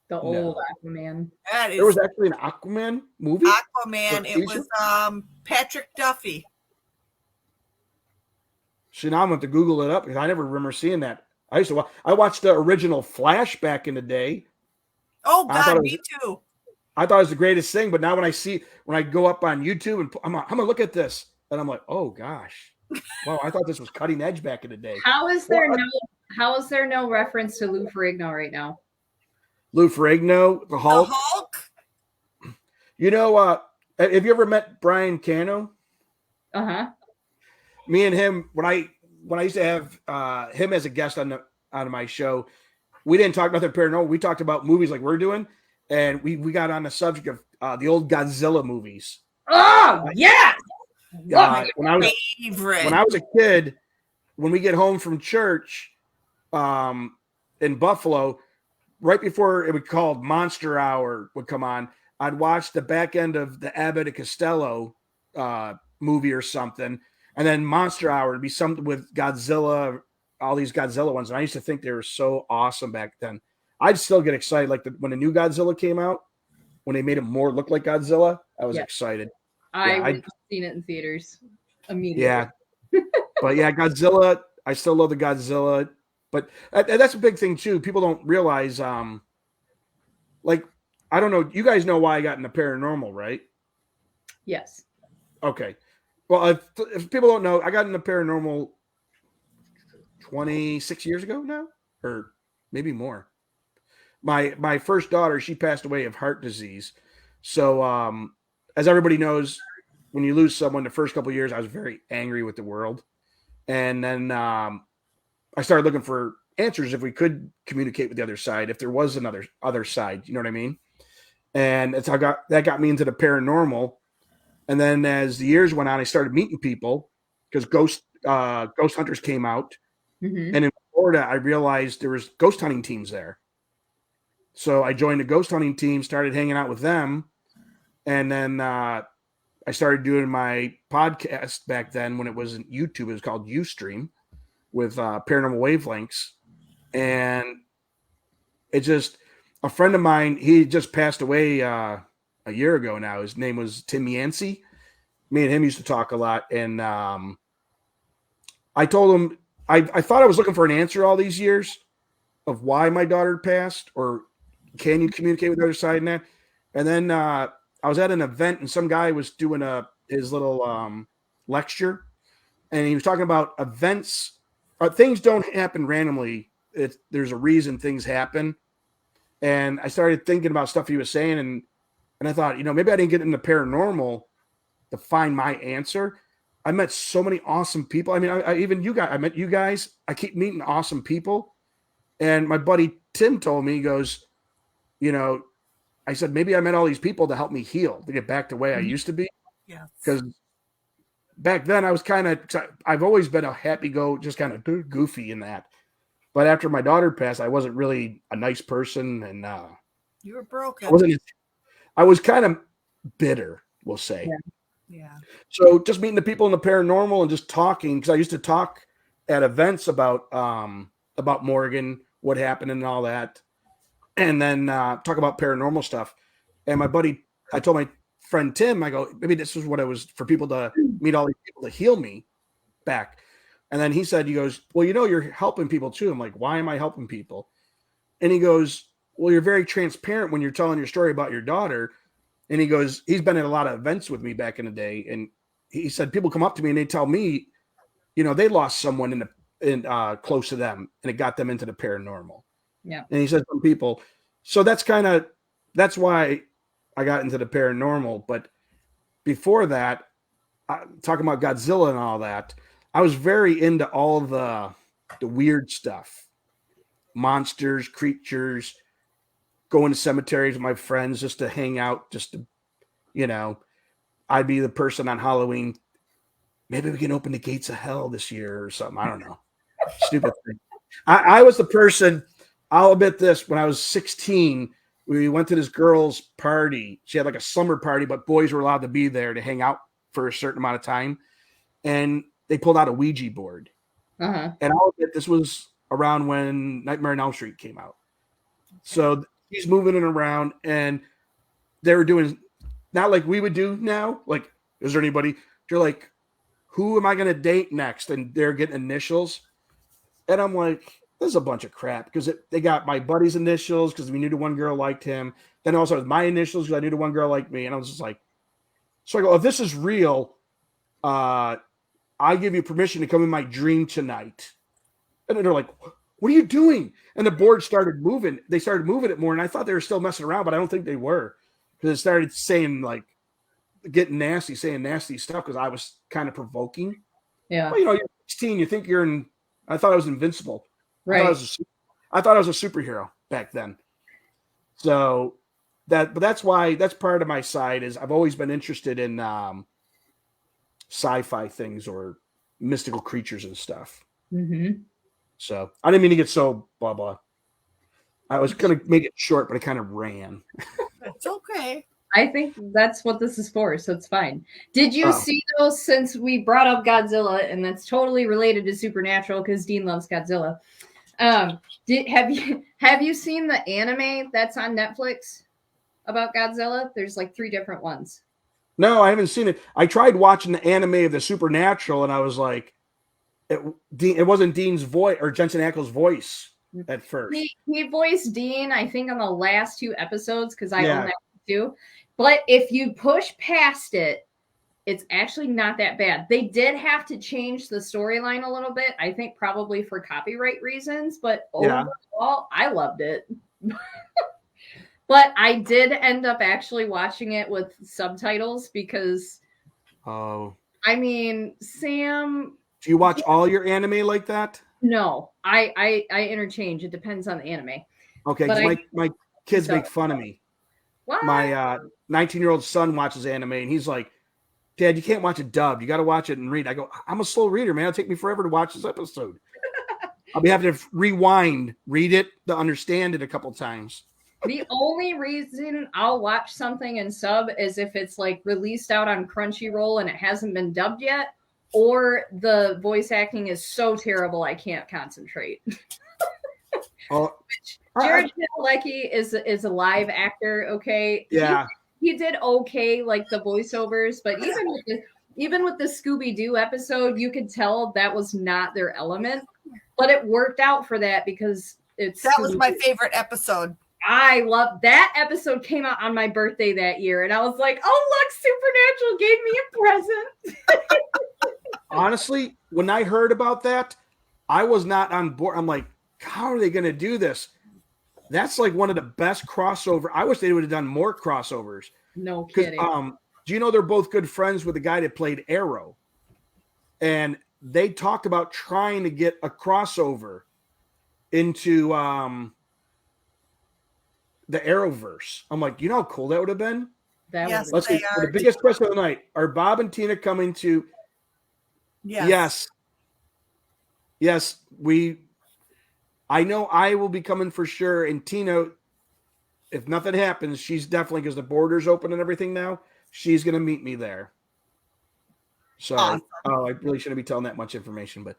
The old Aquaman. There was actually an Aquaman movie? Aquaman. It was Patrick Duffy. So now I'm going to Google it up because I never remember seeing that. I watched the original Flash back in the day. Oh God, me too. I thought it was the greatest thing, but now when I go up on YouTube and I'm gonna look at this, and I'm like, oh gosh, wow, I thought this was cutting edge back in the day. How is there no reference to Lou Ferrigno right now? Lou Ferrigno, the Hulk. The Hulk. You know, have you ever met Brian Cano? Uh-huh. Me and him, when I used to have him as a guest on my show, we didn't talk nothing paranormal. We talked about movies like we're doing, and we got on the subject of the old Godzilla movies. Oh yeah. When I was a kid, when we get home from church in Buffalo, right before it would called Monster Hour would come on, I'd watch the back end of the Abbott and Costello movie or something. And then Monster Hour would be something with Godzilla, all these Godzilla ones. And I used to think they were so awesome back then. I'd still get excited. Like when the new Godzilla came out, when they made him more look like Godzilla, I was excited. I've seen it in theaters immediately. Yeah. But yeah, Godzilla, I still love the Godzilla. But that's a big thing too. People don't realize, like, I don't know. You guys know why I got into paranormal, right? Yes. Okay. Well, if people don't know, I got into paranormal 26 years ago now, or maybe more. My first daughter, she passed away of heart disease. So, as everybody knows, when you lose someone, the first couple of years, I was very angry with the world, and then I started looking for answers if we could communicate with the other side, if there was another other side. You know what I mean? And that's how that got me into the paranormal. And then as the years went on, I started meeting people because ghost hunters came out, Mm-hmm. and in Florida, I realized there was ghost hunting teams there. So I joined a ghost hunting team, started hanging out with them, and then I started doing my podcast back then when it wasn't YouTube. It was called Ustream with Paranormal Wavelengths, and it just a friend of mine. He just passed away a year ago now. His name was Tim Yancey. Me and him used to talk a lot, and I told him I thought I was looking for an answer all these years of why my daughter passed, or can you communicate with the other side and that. And then I was at an event, and some guy was doing his little lecture, and he was talking about events. Things don't happen randomly. There's a reason things happen. And I started thinking about stuff he was saying, and I thought, maybe I didn't get into paranormal to find my answer. I met so many awesome people. I mean, I met you guys. I keep meeting awesome people. And my buddy Tim told me, he goes, I said, maybe I met all these people to help me heal, to get back to the way I used to be. Yeah. Because back then I was I've always been a just kind of goofy in that. But after my daughter passed, I wasn't really a nice person. And you were broken. I was kind of bitter, we'll say. Yeah. So just meeting the people in the paranormal and just talking, because I used to talk at events about Morgan, what happened and all that. And then talk about paranormal stuff. And I told my friend Tim, I go, maybe this is what it was for people to meet all these people to heal me back. And then he goes, well, you're helping people too. I'm like, why am I helping people? And he goes, well, you're very transparent when you're telling your story about your daughter. And he goes, he's been at a lot of events with me back in the day. And he said, people come up to me and they tell me, they lost someone close to them, and it got them into the paranormal. Yeah. And he said some people. So that's why I got into the paranormal. But before that, talking about Godzilla and all that, I was very into all the weird stuff. Monsters, creatures, going to cemeteries with my friends just to hang out, just to, I'd be the person on Halloween. Maybe we can open the gates of hell this year or something. I don't know. Stupid thing. I was the person, I'll admit this, when I was 16, we went to this girl's party. She had like a summer party, but boys were allowed to be there to hang out for a certain amount of time. And they pulled out a Ouija board. Uh-huh. And I'll admit this was around when Nightmare on Elm Street came out. So he's moving it around, and they were doing not like we would do now. Like, is there anybody? They're like, who am I going to date next? And they're getting initials. And I'm like, this is a bunch of crap, because they got my buddy's initials because we knew the one girl liked him. Then also it was my initials because I knew the one girl liked me. And I was just like, so I go, if this is real, I give you permission to come in my dream tonight. And then they're like, what are you doing? And the board started moving. They started moving it more. And I thought they were still messing around, but I don't think they were, because it started saying, like, getting nasty, saying nasty stuff because I was kind of provoking. Yeah. Well, you're 16. You think you're in. I thought I was invincible. Right. I thought I was a superhero back then. So but that's why, that's part of my side, is I've always been interested in sci-fi things or mystical creatures and stuff. Mm-hmm. So I didn't mean to get so blah blah. I was gonna make it short, but I kind of ran. It's okay. I think that's what this is for, so it's fine. Did you see those, since we brought up Godzilla, and that's totally related to Supernatural because Dean loves Godzilla. Have you seen the anime that's on Netflix about Godzilla? There's like 3 different ones. No, I haven't seen it. I tried watching the anime of the Supernatural, and I was like, it wasn't Dean's voice or Jensen Ackles' voice at first. He voiced Dean, I think, on the last 2 episodes because I own that too. But if you push past it, It's actually not that bad. They did have to change the storyline a little bit, I think probably for copyright reasons, but Yeah. overall, I loved it. But I did end up actually watching it with subtitles because, Oh. I mean, Sam. Do you watch all your anime like that? No, I interchange. It depends on the anime. Okay, But because my kids so- make fun of me. What? My 19-year-old son watches anime, and he's like, Dad, you can't watch it dubbed. You got to watch it and read. I go, I'm a slow reader, man. It'll take me forever to watch this episode. I'll be having to rewind, read it to understand it a couple times. The only reason I'll watch something in sub is if it's like released out on Crunchyroll and it hasn't been dubbed yet, or the voice acting is so terrible I can't concentrate. Oh, Jared Padalecki is a live actor, okay? Yeah. He did okay, like the voiceovers, but even with the Scooby-Doo episode, you could tell that was not their element. But it worked out for that because that was my favorite episode. I love that episode. Came out on my birthday that year, and I was like, "Oh, look, Supernatural gave me a present." Honestly, when I heard about that, I was not on board. I'm like, how are they going to do this? That's like one of the best crossover. I wish they would have done more crossovers. No kidding. Do you know they're both good friends with the guy that played Arrow? And they talked about trying to get a crossover into the Arrowverse. I'm like, you know how cool that would have been? Yes, Let's see. The biggest question of the night: are Bob and Tina coming to? Yes. I know I will be coming for sure. And Tina, if nothing happens, she's definitely, because the border's open and everything now, she's going to meet me there. So, awesome. I really shouldn't be telling that much information, but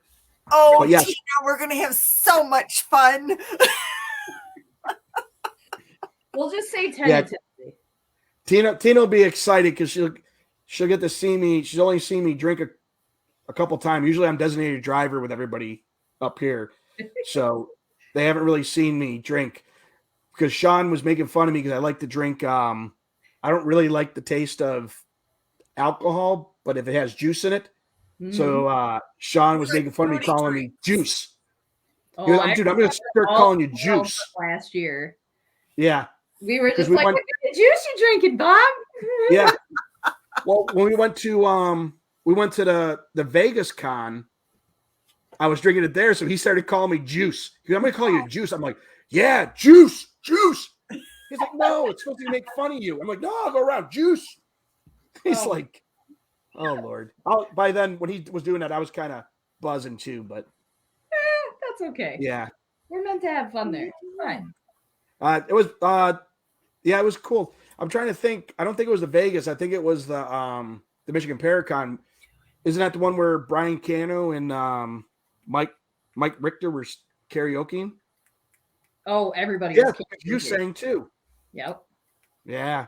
yes. Tina, we're going to have so much fun. We'll just say tentatively. Tina will be excited because she'll get to see me. She's only seen me drink a couple times. Usually I'm designated driver with everybody up here. So they haven't really seen me drink, because Sean was making fun of me because I like to drink. I don't really like the taste of alcohol, but if it has juice in it. Mm-hmm. So Sean was making fun of me, calling me juice. Oh, dude, I'm going to start calling you juice. Last year. Yeah. We were just like, what kind of juice you drinking, Bob? Yeah. Well, when we went to the Vegas con, I was drinking it there, so he started calling me juice. He goes, I'm going to call you juice. I'm like, yeah, juice. He's like, no, it's supposed to make fun of you. I'm like, no, I'll go around, juice. He's like, oh, Lord. By then, when he was doing that, I was kind of buzzing too, but. That's okay. Yeah. We're meant to have fun there. Fine. It was cool. I'm trying to think. I don't think it was the Vegas. I think it was the Michigan Paracon. Isn't that the one where Brian Cano and Mike Richter were karaokeing? Oh, everybody. Yeah, you sang too. Yep. Yeah.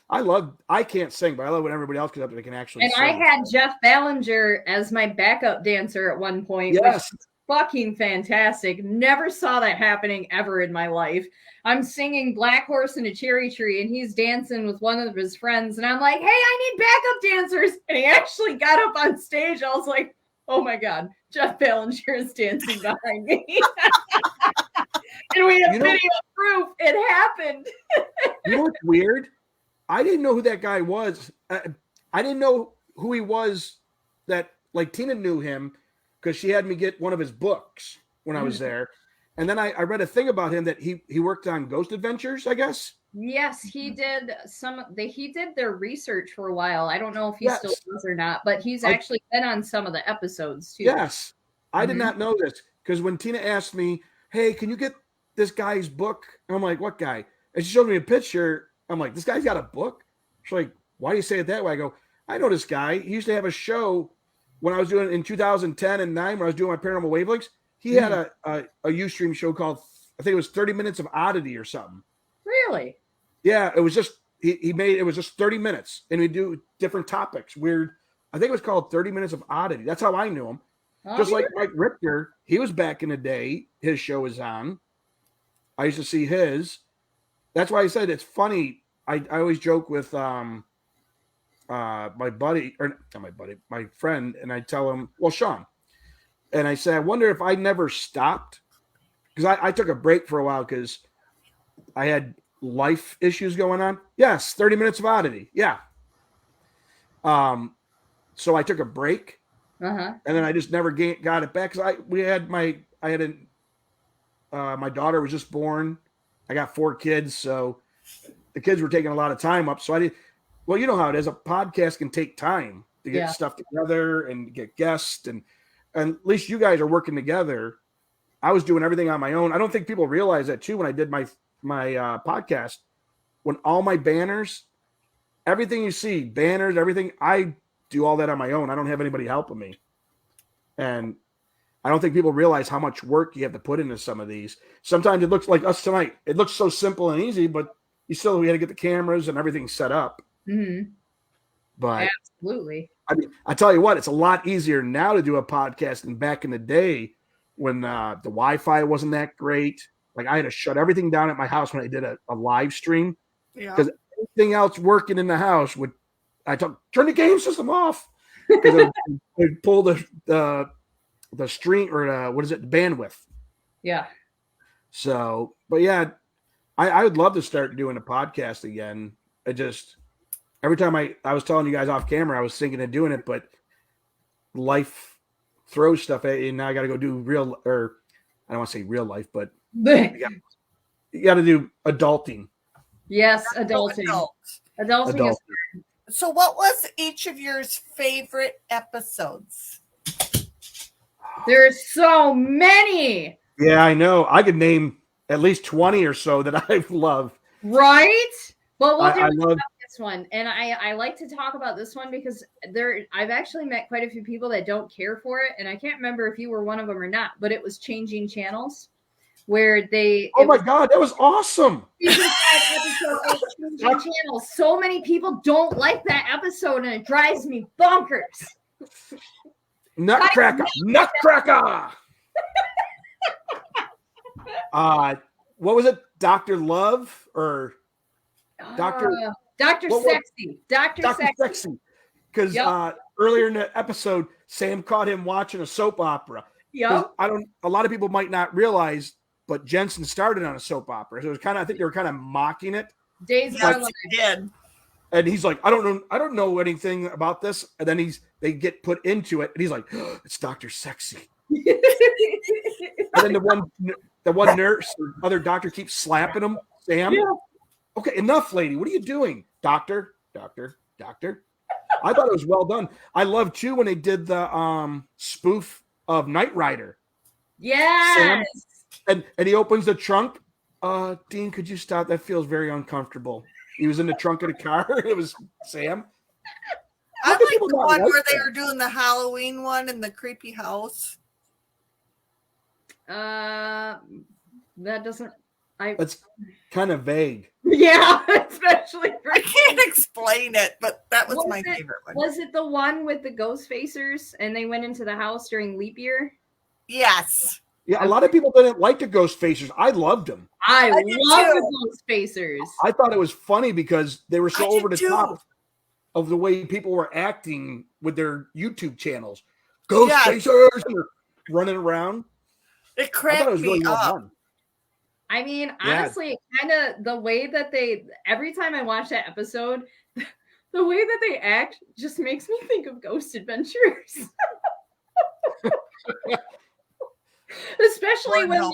I can't sing, but I love when everybody else gets up and they can actually sing. I had Jeff Ballinger as my backup dancer at one point. Yes. Which fucking fantastic. Never saw that happening ever in my life. I'm singing Black Horse in a Cherry Tree and he's dancing with one of his friends and I'm like, hey, I need backup dancers. And he actually got up on stage. I was like, oh my God, Jeff Ballinger is dancing behind me. And we have video proof it happened. You know what's weird? I didn't know who that guy was. I didn't know who he was. That, like, Tina knew him because she had me get one of his books when I was there. And then I read a thing about him that he worked on Ghost Adventures, I guess. Yes, he did he did their research for a while. I don't know if he still does or not, but he's actually been on some of the episodes too. Yes. I did not know this because when Tina asked me, hey, can you get this guy's book? And I'm like, what guy? And she showed me a picture. I'm like, this guy's got a book? She's like, why do you say it that way? I go, I know this guy. He used to have a show when I was doing in 2010 and 9 when I was doing my Paranormal Wavelengths. He had a Ustream show called, I think it was 30 Minutes of Oddity or something. Really? Yeah, it was just, it was just 30 minutes and we do different topics. Weird. I think it was called 30 Minutes of Oddity. That's how I knew him. Oh, just like Mike Richter, he was back in the day. His show was on. I used to see his. That's why I said it's funny. I always joke with my buddy, or not my buddy, my friend, and I tell him, well, Sean, and I say, I wonder if I never stopped, because I took a break for a while because I had life issues going on. Yes, 30 minutes of oddity. Yeah. So I took a break, and then I just never got it back because my daughter was just born. I got 4 kids, so the kids were taking a lot of time up. So I did. Well, you know how it is. A podcast can take time to get stuff together and get guests, and at least you guys are working together. I was doing everything on my own. I don't think people realize that too. When I did my podcast, when all my banners, everything you see, banners, everything, I do all that on my own. I don't have anybody helping me, and I don't think people realize how much work you have to put into some of these. Sometimes it looks like us tonight. It looks so simple and easy, but we had to get the cameras and everything set up. Mm-hmm. But absolutely. I mean, I tell you what, it's a lot easier now to do a podcast than back in the day when the Wi-Fi wasn't that great. Like I had to shut everything down at my house when I did a live stream because everything else working in the house turn the game system off because it would pull the stream or the bandwidth. Yeah. So, but yeah, I would love to start doing a podcast again. Every time I was telling you guys off camera, I was thinking of doing it, but life throws stuff at you. And now I got to go do I don't want to say real life, but you got to do adulting. Yes, adulting. Adulting is hard. So what was each of your favorite episodes? There's so many. Yeah, I know. I could name at least 20 or so that I've loved. Right? Well, we'll I love this one. And I like to talk about this one because I've actually met quite a few people that don't care for it. And I can't remember if you were one of them or not, but it was Changing Channels where God, that was awesome. Changing Channels. So many people don't like that episode and it drives me bonkers. Nutcracker. What was it? Dr. Love or Dr. Sexy. Dr. Sexy. Because earlier in the episode, Sam caught him watching a soap opera. Yeah. A lot of people might not realize, but Jensen started on a soap opera. So it was I think they were kind of mocking it. Days of Our Lives. Did. And he's like, I don't know anything about this. And then they get put into it, and he's like, oh, it's Dr. Sexy. And then the one nurse or other doctor keeps slapping him. Sam, okay, enough, lady. What are you doing, doctor? I thought it was well done. I love too when they did the spoof of Knight Rider. Yes. Sam, and he opens the trunk. Dean, could you stop? That feels very uncomfortable. He was in the trunk of the car. It was Sam. I like the one where they were doing the Halloween one in the creepy house. That doesn't. That's kind of vague. Yeah, especially. I can't explain it, but that was my favorite one. Was it the one with the ghost facers and they went into the house during leap year? Yes. Yeah, a lot of people didn't like the ghost facers. I loved them. I love the ghost facers. I thought it was funny because they were so over the top of the way people were acting with their YouTube channels. Ghost facers running around. It cracked me up. I mean, honestly, kind of the way that every time I watch that episode, the way that they act just makes me think of Ghost Adventures. Especially when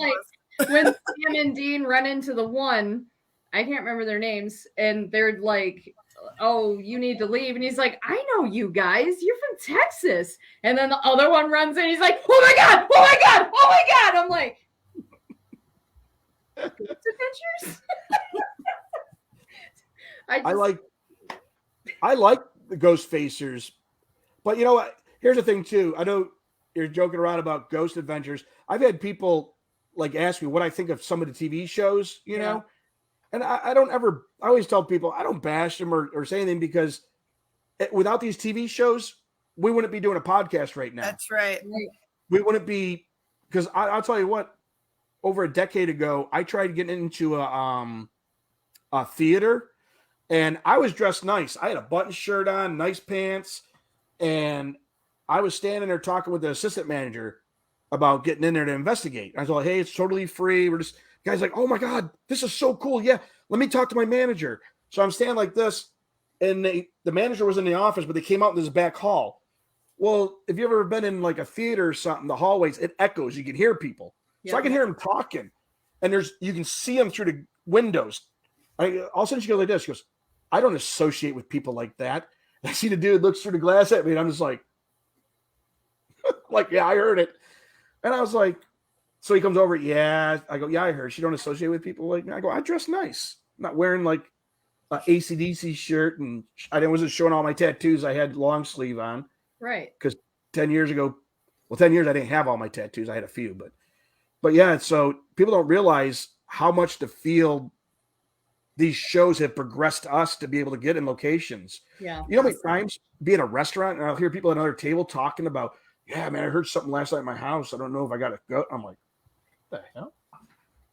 Sam and Dean run into the one, I can't remember their names, and they're like, oh, you need to leave. And he's like, I know you guys. You're from Texas. And then the other one runs in. He's like, oh my God. Oh my God. Oh my God. I'm like, Ghost Adventures? I like the Ghost Facers. But you know what? Here's the thing, too. I know you're joking around about Ghost Adventures. I've had people ask me what I think of some of the TV shows, you know? And I always tell people I don't bash them or say anything because without these TV shows, we wouldn't be doing a podcast right now. That's right. We wouldn't be, because I'll tell you what, over a decade ago, I tried getting into a theater, And I was dressed nice. I had a button shirt on, nice pants, and I was standing there talking with the assistant manager about getting in there to investigate. I was like, hey, it's totally free. We're just, guy's like, oh my God, this is so cool. Yeah, let me talk to my manager. So I'm standing like this, and the manager was in the office, but they came out in this back hall. Well, if you've ever been in like a theater or something, the hallways, it echoes. You can hear people. So I can hear them talking, and you can see them through the windows. All of a sudden she goes like this. She goes, I don't associate with people like that. And I see the dude looks through the glass at me, and I'm just like, yeah, I heard it. And I was like, so he comes over. Yeah. I go, yeah, I heard. She don't associate with people like me. I go, I dress nice. I'm not wearing like an AC/DC shirt, and I wasn't showing all my tattoos. I had long sleeve on. Right. Because 10 years ago, 10 years I didn't have all my tattoos. I had a few, but yeah. So people don't realize how much the field, these shows have progressed us to be able to get in locations. Yeah. You know how many times be in a restaurant and I'll hear people at another table talking about, yeah, man, I heard something last night in my house. I don't know if I got to go. I'm like, what the hell?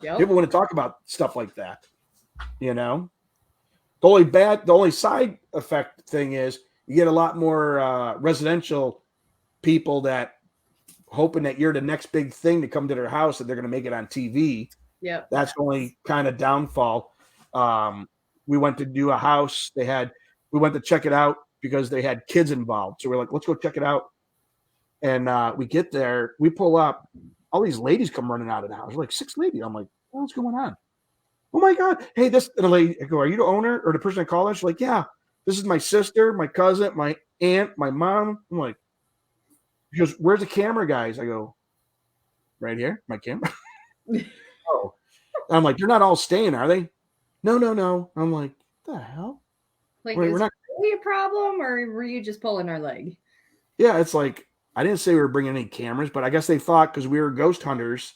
Yep. People want to talk about stuff like that. You know, the only side effect thing is you get a lot more residential people that hoping that you're the next big thing to come to their house, that they're going to make it on TV. Yeah. That's the only kind of downfall. We went to do a house. We went to check it out because they had kids involved. So we're like, let's go check it out. And we get there, we pull up, all these ladies come running out of the house. We're like 6 ladies. I'm like, what's going on? Oh my God. Hey, and the lady, I go, are you the owner or the person I called? She's like, yeah, this is my sister, my cousin, my aunt, my mom. I'm like, she goes, where's the camera guys? I go, right here, my camera. Oh, I'm like, they're not all staying, are they? No. I'm like, what the hell? Like, is it really a problem, or were you just pulling our leg? Yeah, it's like, I didn't say we were bringing any cameras, but I guess they thought because we were ghost hunters,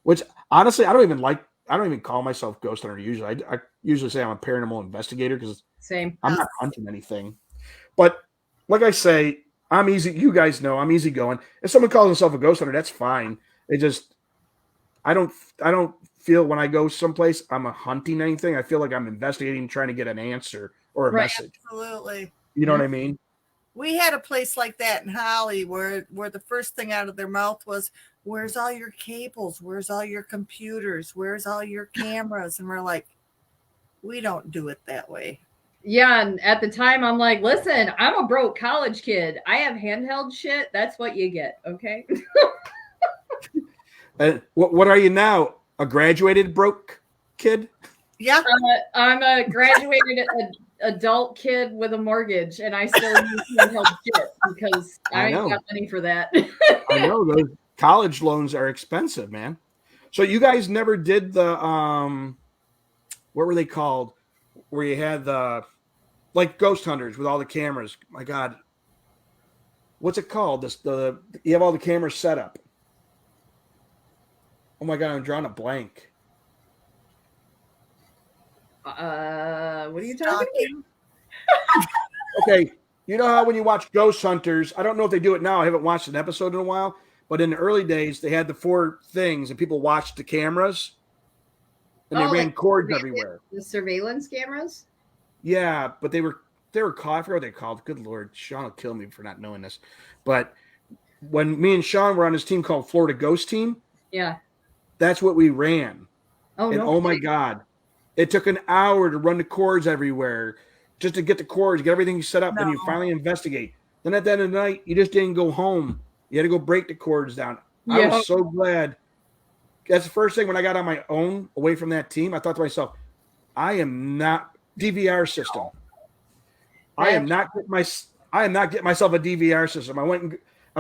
which honestly, I don't even call myself ghost hunter usually. I usually say I'm a paranormal investigator because I'm not hunting anything. But like I say, I'm easy. You guys know I'm easygoing. If someone calls himself a ghost hunter, that's fine. I don't feel when I go someplace I'm hunting anything. I feel like I'm investigating, trying to get an answer or a message. Absolutely. You know what I mean? We had a place like that in Holly where the first thing out of their mouth was, where's all your cables? Where's all your computers? Where's all your cameras? And we're like, we don't do it that way. Yeah, and at the time I'm like, listen, I'm a broke college kid. I have handheld shit. That's what you get, okay? And what are you now? A graduated broke kid? Yeah. I'm a graduated adult kid with a mortgage, and I still use handheld shit because I ain't got money for that. I know those college loans are expensive, man. So you guys never did the what were they called? Where you had the like ghost hunters with all the cameras. My God, what's it called? You have all the cameras set up. Oh my God, I'm drawing a blank. What are you talking about? Okay, you know how when you watch Ghost Hunters, I don't know if they do it now. I haven't watched an episode in a while, but in the early days, they had the 4 things, and people watched the cameras, and they ran cords everywhere. The surveillance cameras? Yeah, but they were called. I forgot what they called. Good Lord, Sean will kill me for not knowing this. But when me and Sean were on this team called Florida Ghost Team, yeah, that's what we ran. Oh, and no. Oh my God, it took an hour to run the cords everywhere, just to get the cords, get everything set up, and you finally investigate. Then at the end of the night, you just didn't go home. You had to go break the cords down. Yeah. I was so glad. That's the first thing when I got on my own away from that team. I thought to myself, I am not DVR system. I am not getting myself a DVR system. I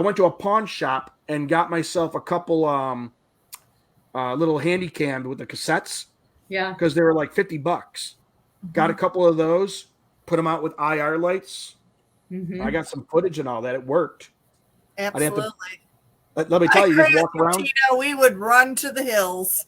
went to a pawn shop and got myself a couple little handy cam with the cassettes. Yeah. Because they were like $50. Got a couple of those, put them out with IR lights. I got some footage and all that. It worked. Absolutely. Let me tell you, just walk around. We would run to the hills.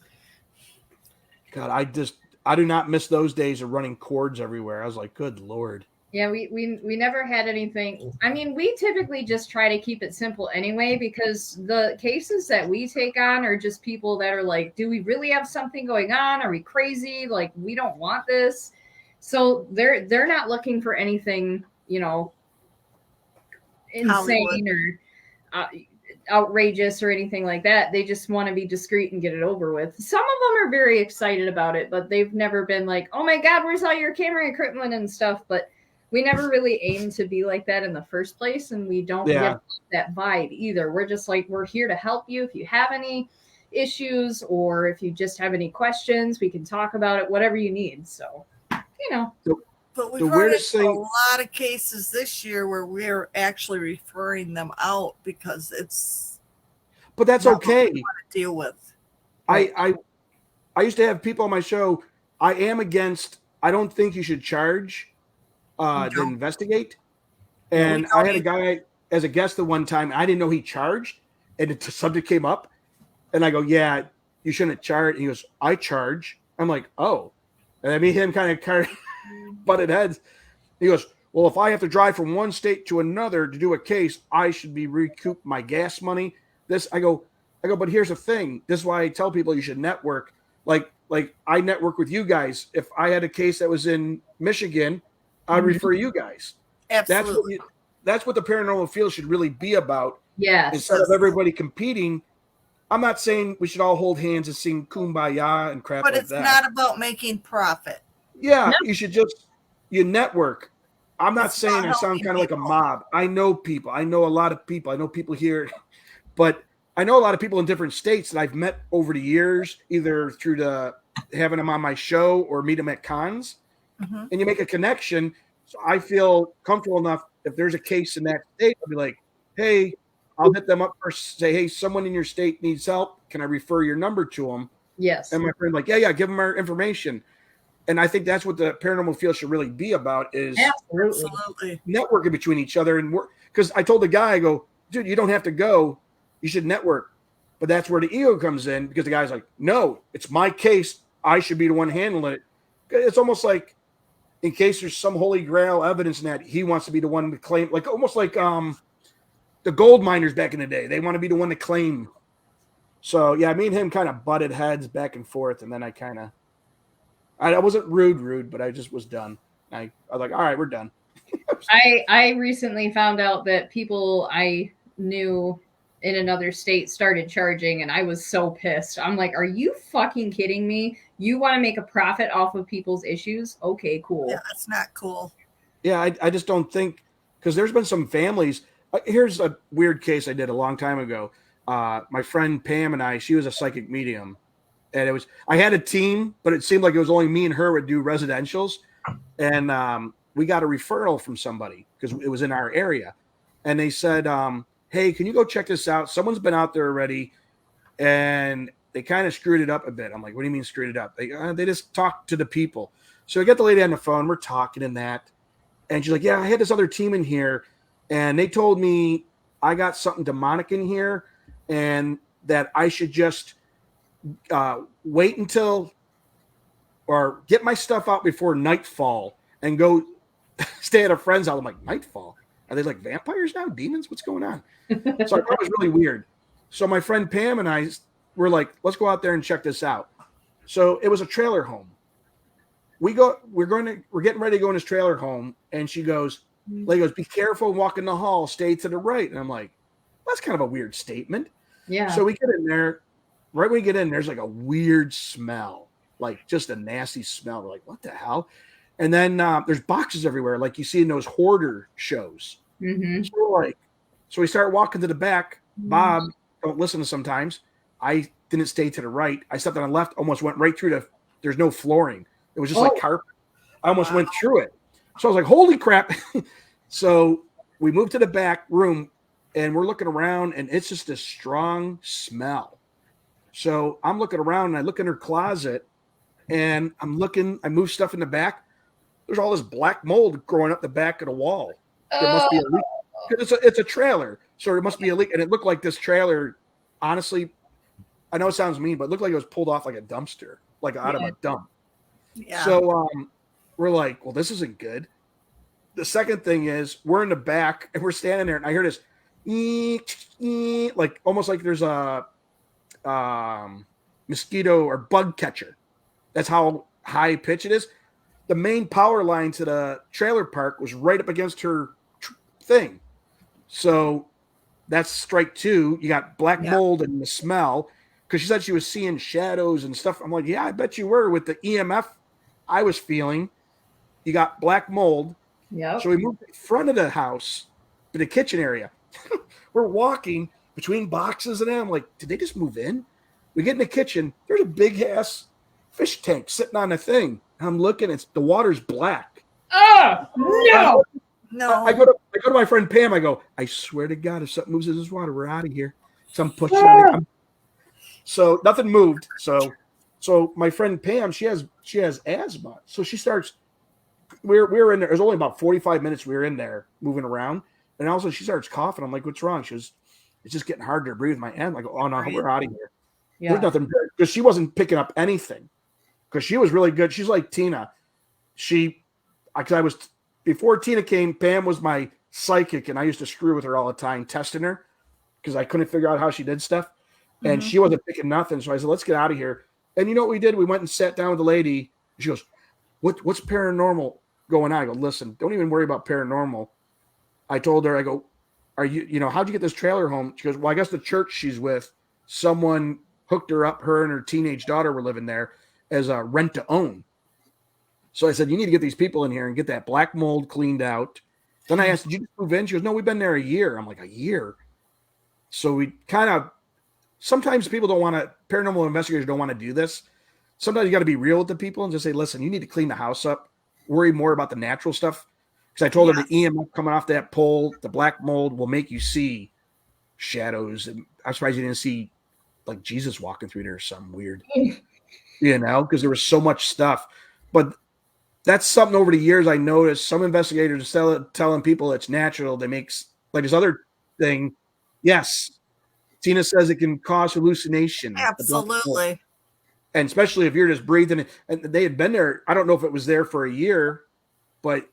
God, I do not miss those days of running cords everywhere. I was like, good Lord. Yeah, we never had anything. I mean, we typically just try to keep it simple anyway, because the cases that we take on are just people that are like, do we really have something going on? Are we crazy? Like, we don't want this. So they're not looking for anything, Hollywood. insane or outrageous or anything like that. They just want to be discreet and get it over with. Some of them are very excited about it, but they've never been like, "Oh my God, where's all your camera equipment and stuff?" But we never really aim to be like that in the first place, and we don't Yeah. give that vibe either. We're just like, we're here to help you. If you have any issues or if you just have any questions, we can talk about it, whatever you need. So, But we've The run weirdest into a thing- lot of cases this year where we're actually referring them out because it's But that's not what we okay. want to deal with. I used to have people on my show. I am against. I don't think you should charge to don't. investigate. Yeah, we And don't I had a guy as a guest the one time. I didn't know he charged, and the subject came up, and I go, "Yeah, you shouldn't charge." And he goes, "I charge." I'm like, "Oh," and I meet him kind of butted heads. He goes, "Well, if I have to drive from one state to another to do a case, I should be recouped my gas money." I go, but here's the thing. This is why I tell people you should network. Like I network with you guys. If I had a case that was in Michigan, I'd refer you guys. Absolutely. That's what the paranormal field should really be about. yes. Instead of everybody competing. I'm not saying we should all hold hands and sing Kumbaya and crap But like it's that. not about making profit. Yeah, No. you should you network. I'm not It's saying about I sound helping kind of like a people. mob. I know people. I know a lot of people. I know people here, but I know a lot of people in different states that I've met over the years, either through having them on my show or meet them at cons, Mhm. and you make a connection. So I feel comfortable enough. If there's a case in that state, I'll be like, "Hey, I'll hit them up first. Say, hey, someone in your state needs help. Can I refer your number to them?" Yes. And my friend like, yeah, give them our information. And I think that's what the paranormal field should really be about is Absolutely. Absolutely. networking between each other and work. Because I told the guy, I go, dude, you don't have to go. You should network. But that's where the ego comes in because the guy's like, no, it's my case. I should be the one handling it. It's almost like in case there's some holy grail evidence in that he wants to be the one to claim, like almost like the gold miners back in the day. They want to be the one to claim. So yeah, me and him kind of butted heads back and forth, and then I wasn't rude, but I just was done. I was like, all right, we're done. I recently found out that people I knew in another state started charging, and I was so pissed. I'm like, are you fucking kidding me? You want to make a profit off of people's issues? Okay, cool. Yeah, that's not cool. Yeah, I just don't think because there's been some families. Here's a weird case I did a long time ago. My friend Pam and she was a psychic medium, and I had a team, but it seemed like it was only me and her would do residentials, and we got a referral from somebody because it was in our area, and they said, hey, can you go check this out? Someone's been out there already, and they kind of screwed it up a bit. I'm like, what do you mean screwed it up? They just talked to the people. So I get the lady on the phone. We're talking and that, and she's like, yeah, I had this other team in here, and they told me I got something demonic in here, and that I should just wait until or get my stuff out before nightfall and go stay at a friend's house. I'm like, nightfall? Are they like vampires now? Demons? What's going on? So I thought it was really weird. So my friend Pam and I were like, let's go out there and check this out. So it was a trailer home. We're getting ready to go in this trailer home, and she goes, be careful, walk in the hall, stay to the right. And I'm like, that's kind of a weird statement. Yeah. So we get in there. Right when we get in, there's like a weird smell, like just a nasty smell. We're like, what the hell? And then there's boxes everywhere, like you see in those hoarder shows. Mm-hmm. So we start walking to the back. Bob, don't listen to sometimes. I didn't stay to the right. I stepped on the left, almost went right through there's no flooring. It was just like carpet. I almost went through it. So I was like, holy crap. So we moved to the back room, and we're looking around, and it's just a strong smell. So I'm looking around, and I look in her closet, and I move stuff in the back. There's all this black mold growing up the back of the wall. There must be a leak. It's a trailer, so there must be a leak. And it looked like this trailer, honestly, I know it sounds mean, but it looked like it was pulled off like a dumpster, like out of a dump. Yeah. So we're like, well, this isn't good. The second thing is we're in the back, and we're standing there, and I hear this like almost like there's a mosquito or bug catcher. That's how high pitch it is. the main power line to the trailer park was right up against her thing. So that's strike two. You got black mold and the smell, because she said she was seeing shadows and stuff. I'm like, yeah, I bet you were with the EMF I was feeling. You got black mold. Yep. So we moved in front of the house to the kitchen area. We're walking between boxes and I'm like, did they just move in? We get in the kitchen. There's a big ass fish tank sitting on the thing. I'm looking, the water's black. Oh, no. No. I go to my friend Pam. I go, I swear to God, if something moves in this water, we're out of here. So I'm pushing it. So nothing moved. So my friend Pam, she has asthma. So she starts. We were in there. It was only about 45 minutes. We were in there moving around, and also she starts coughing. I'm like, what's wrong? She goes, it's just getting harder to breathe. My end. Like, oh no, we're out of here. Yeah. There's nothing, because she wasn't picking up anything. Because she was really good. She's like Tina. Before Tina came, Pam was my psychic, and I used to screw with her all the time, testing her, because I couldn't figure out how she did stuff. And she wasn't picking nothing. So I said, let's get out of here. And you know what we did? We went and sat down with the lady. She goes, what's paranormal going on? I go, listen, don't even worry about paranormal. I told her, I go, how'd you get this trailer home? She goes, well, I guess the church she's with, someone hooked her up. Her and her teenage daughter were living there as a rent to own. So I said, you need to get these people in here and get that black mold cleaned out. Then I asked, did you just move in? She goes, no, we've been there a year. I'm like, a year? So we kind of, sometimes people paranormal investigators don't want to do this. Sometimes you got to be real with the people and just say, listen, you need to clean the house up. Worry more about the natural stuff. Because I told her the EMF coming off that pole, the black mold will make you see shadows. And I'm surprised you didn't see like Jesus walking through there or something weird, because there was so much stuff. But that's something over the years I noticed. Some investigators are telling people it's natural. They make like this other thing. Yes. Tina says it can cause hallucination. Absolutely. And especially if you're just breathing. And they had been there. I don't know if it was there for a year, but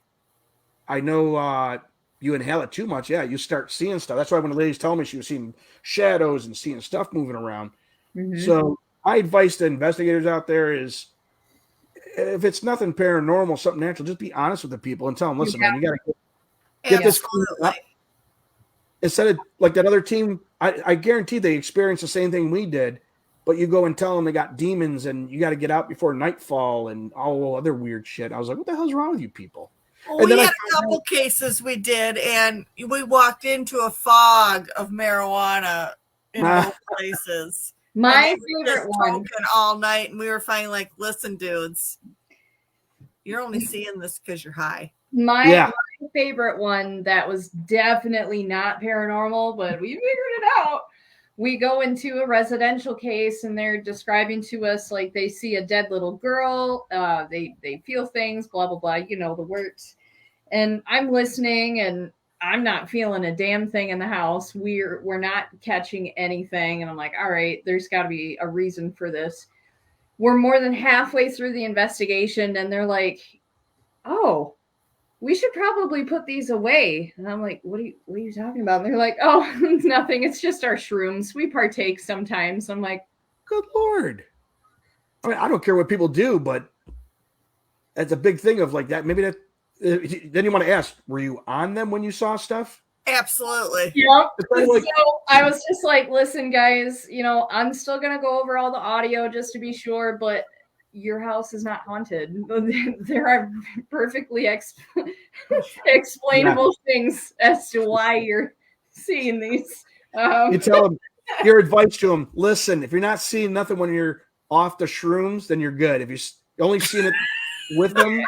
I know you inhale it too much. Yeah, you start seeing stuff. That's why when the lady's telling me she was seeing shadows and seeing stuff moving around. Mm-hmm. So my advice to investigators out there is, if it's nothing paranormal, something natural, just be honest with the people and tell them, listen, man, you got to get this cleaned up. Instead of like that other team, I guarantee they experienced the same thing we did, but you go and tell them they got demons and you got to get out before nightfall and all other weird shit. I was like, what the hell's wrong with you people? Well, we had a couple cases we did, and we walked into a fog of marijuana in both places. My favorite one all night, and we were finally like, listen, dudes, you're only seeing this because you're high. My favorite one that was definitely not paranormal, but we figured it out. We go into a residential case and they're describing to us like they see a dead little girl. They feel things, blah, blah, blah, the words. And I'm listening and I'm not feeling a damn thing in the house. We're not catching anything. And I'm like, all right, there's got to be a reason for this. We're more than halfway through the investigation and they're like, oh, we should probably put these away. And I'm like, what are you talking about? And they're like, oh, nothing. It's just our shrooms. We partake sometimes. I'm like, good Lord. I mean, I don't care what people do, but that's a big thing of like that. Maybe that, then you want to ask, were you on them when you saw stuff? Absolutely. Yep. So I was just like, listen, guys, I'm still going to go over all the audio just to be sure, but your house is not haunted. There are perfectly explainable things as to why you're seeing these. You tell them your advice to them. Listen, if you're not seeing nothing when you're off the shrooms, then you're good. If you're only seeing it with them,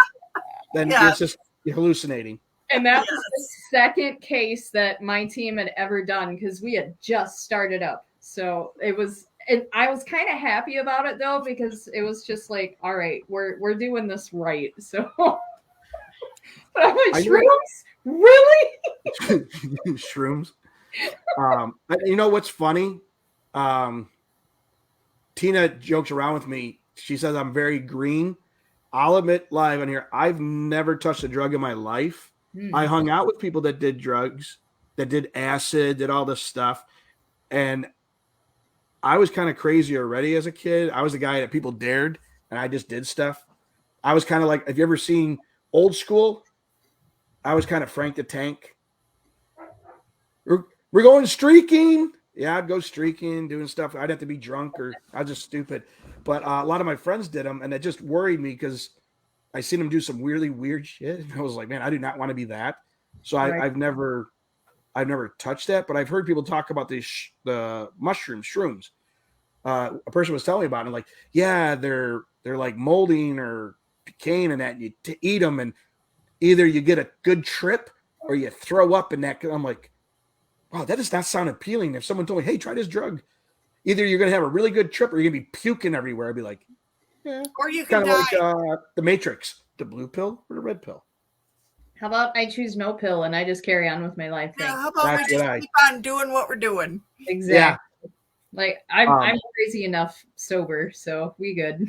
then it's just hallucinating. And that was the second case that my team had ever done because we had just started up. So it was. And I was kind of happy about it though, because it was just like, all right, we're doing this right. So but I'm like, shrooms? Really? Shrooms. You know what's funny? Tina jokes around with me. She says I'm very green. I'll admit live on here, I've never touched a drug in my life. I hung out with people that did drugs, that did acid, did all this stuff. And I was kind of crazy already as a kid. I was the guy that people dared, and I just did stuff. I was kind of like, have you ever seen Old School? I was kind of Frank the Tank. We're going streaking. Yeah, I'd go streaking, doing stuff. I'd have to be drunk or I was just stupid. But a lot of my friends did them, and it just worried me because I seen them do some really weird shit. And I was like, man, I do not want to be that. So I've never touched that, but I've heard people talk about the shrooms. A person was telling me about it, like, yeah, they're like molding or decaying and that, and you eat them, and either you get a good trip or you throw up in that. I'm like, wow, that does not sound appealing. If someone told me, hey, try this drug, either you're going to have a really good trip or you're going to be puking everywhere. I'd be like, yeah. Or you can kind of die. like the Matrix, the blue pill or the red pill. How about I choose no pill and I just carry on with my life? Yeah, how about we just keep on doing what we're doing? Exactly. Yeah. Like I'm crazy enough sober, so we good.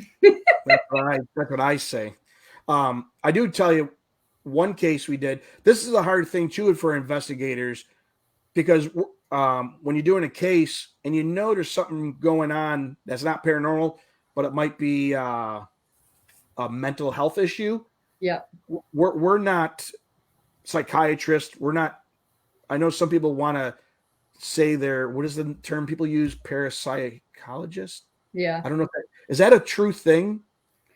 That's what I say. I do tell you one case we did. This is a hard thing too for investigators because when you're doing a case and you know there's something going on that's not paranormal, but it might be a mental health issue. Yeah, we're not psychiatrists. We're not. I know some people want to say they're, what is the term people use? Parapsychologist. Yeah, I don't know. Is that a true thing?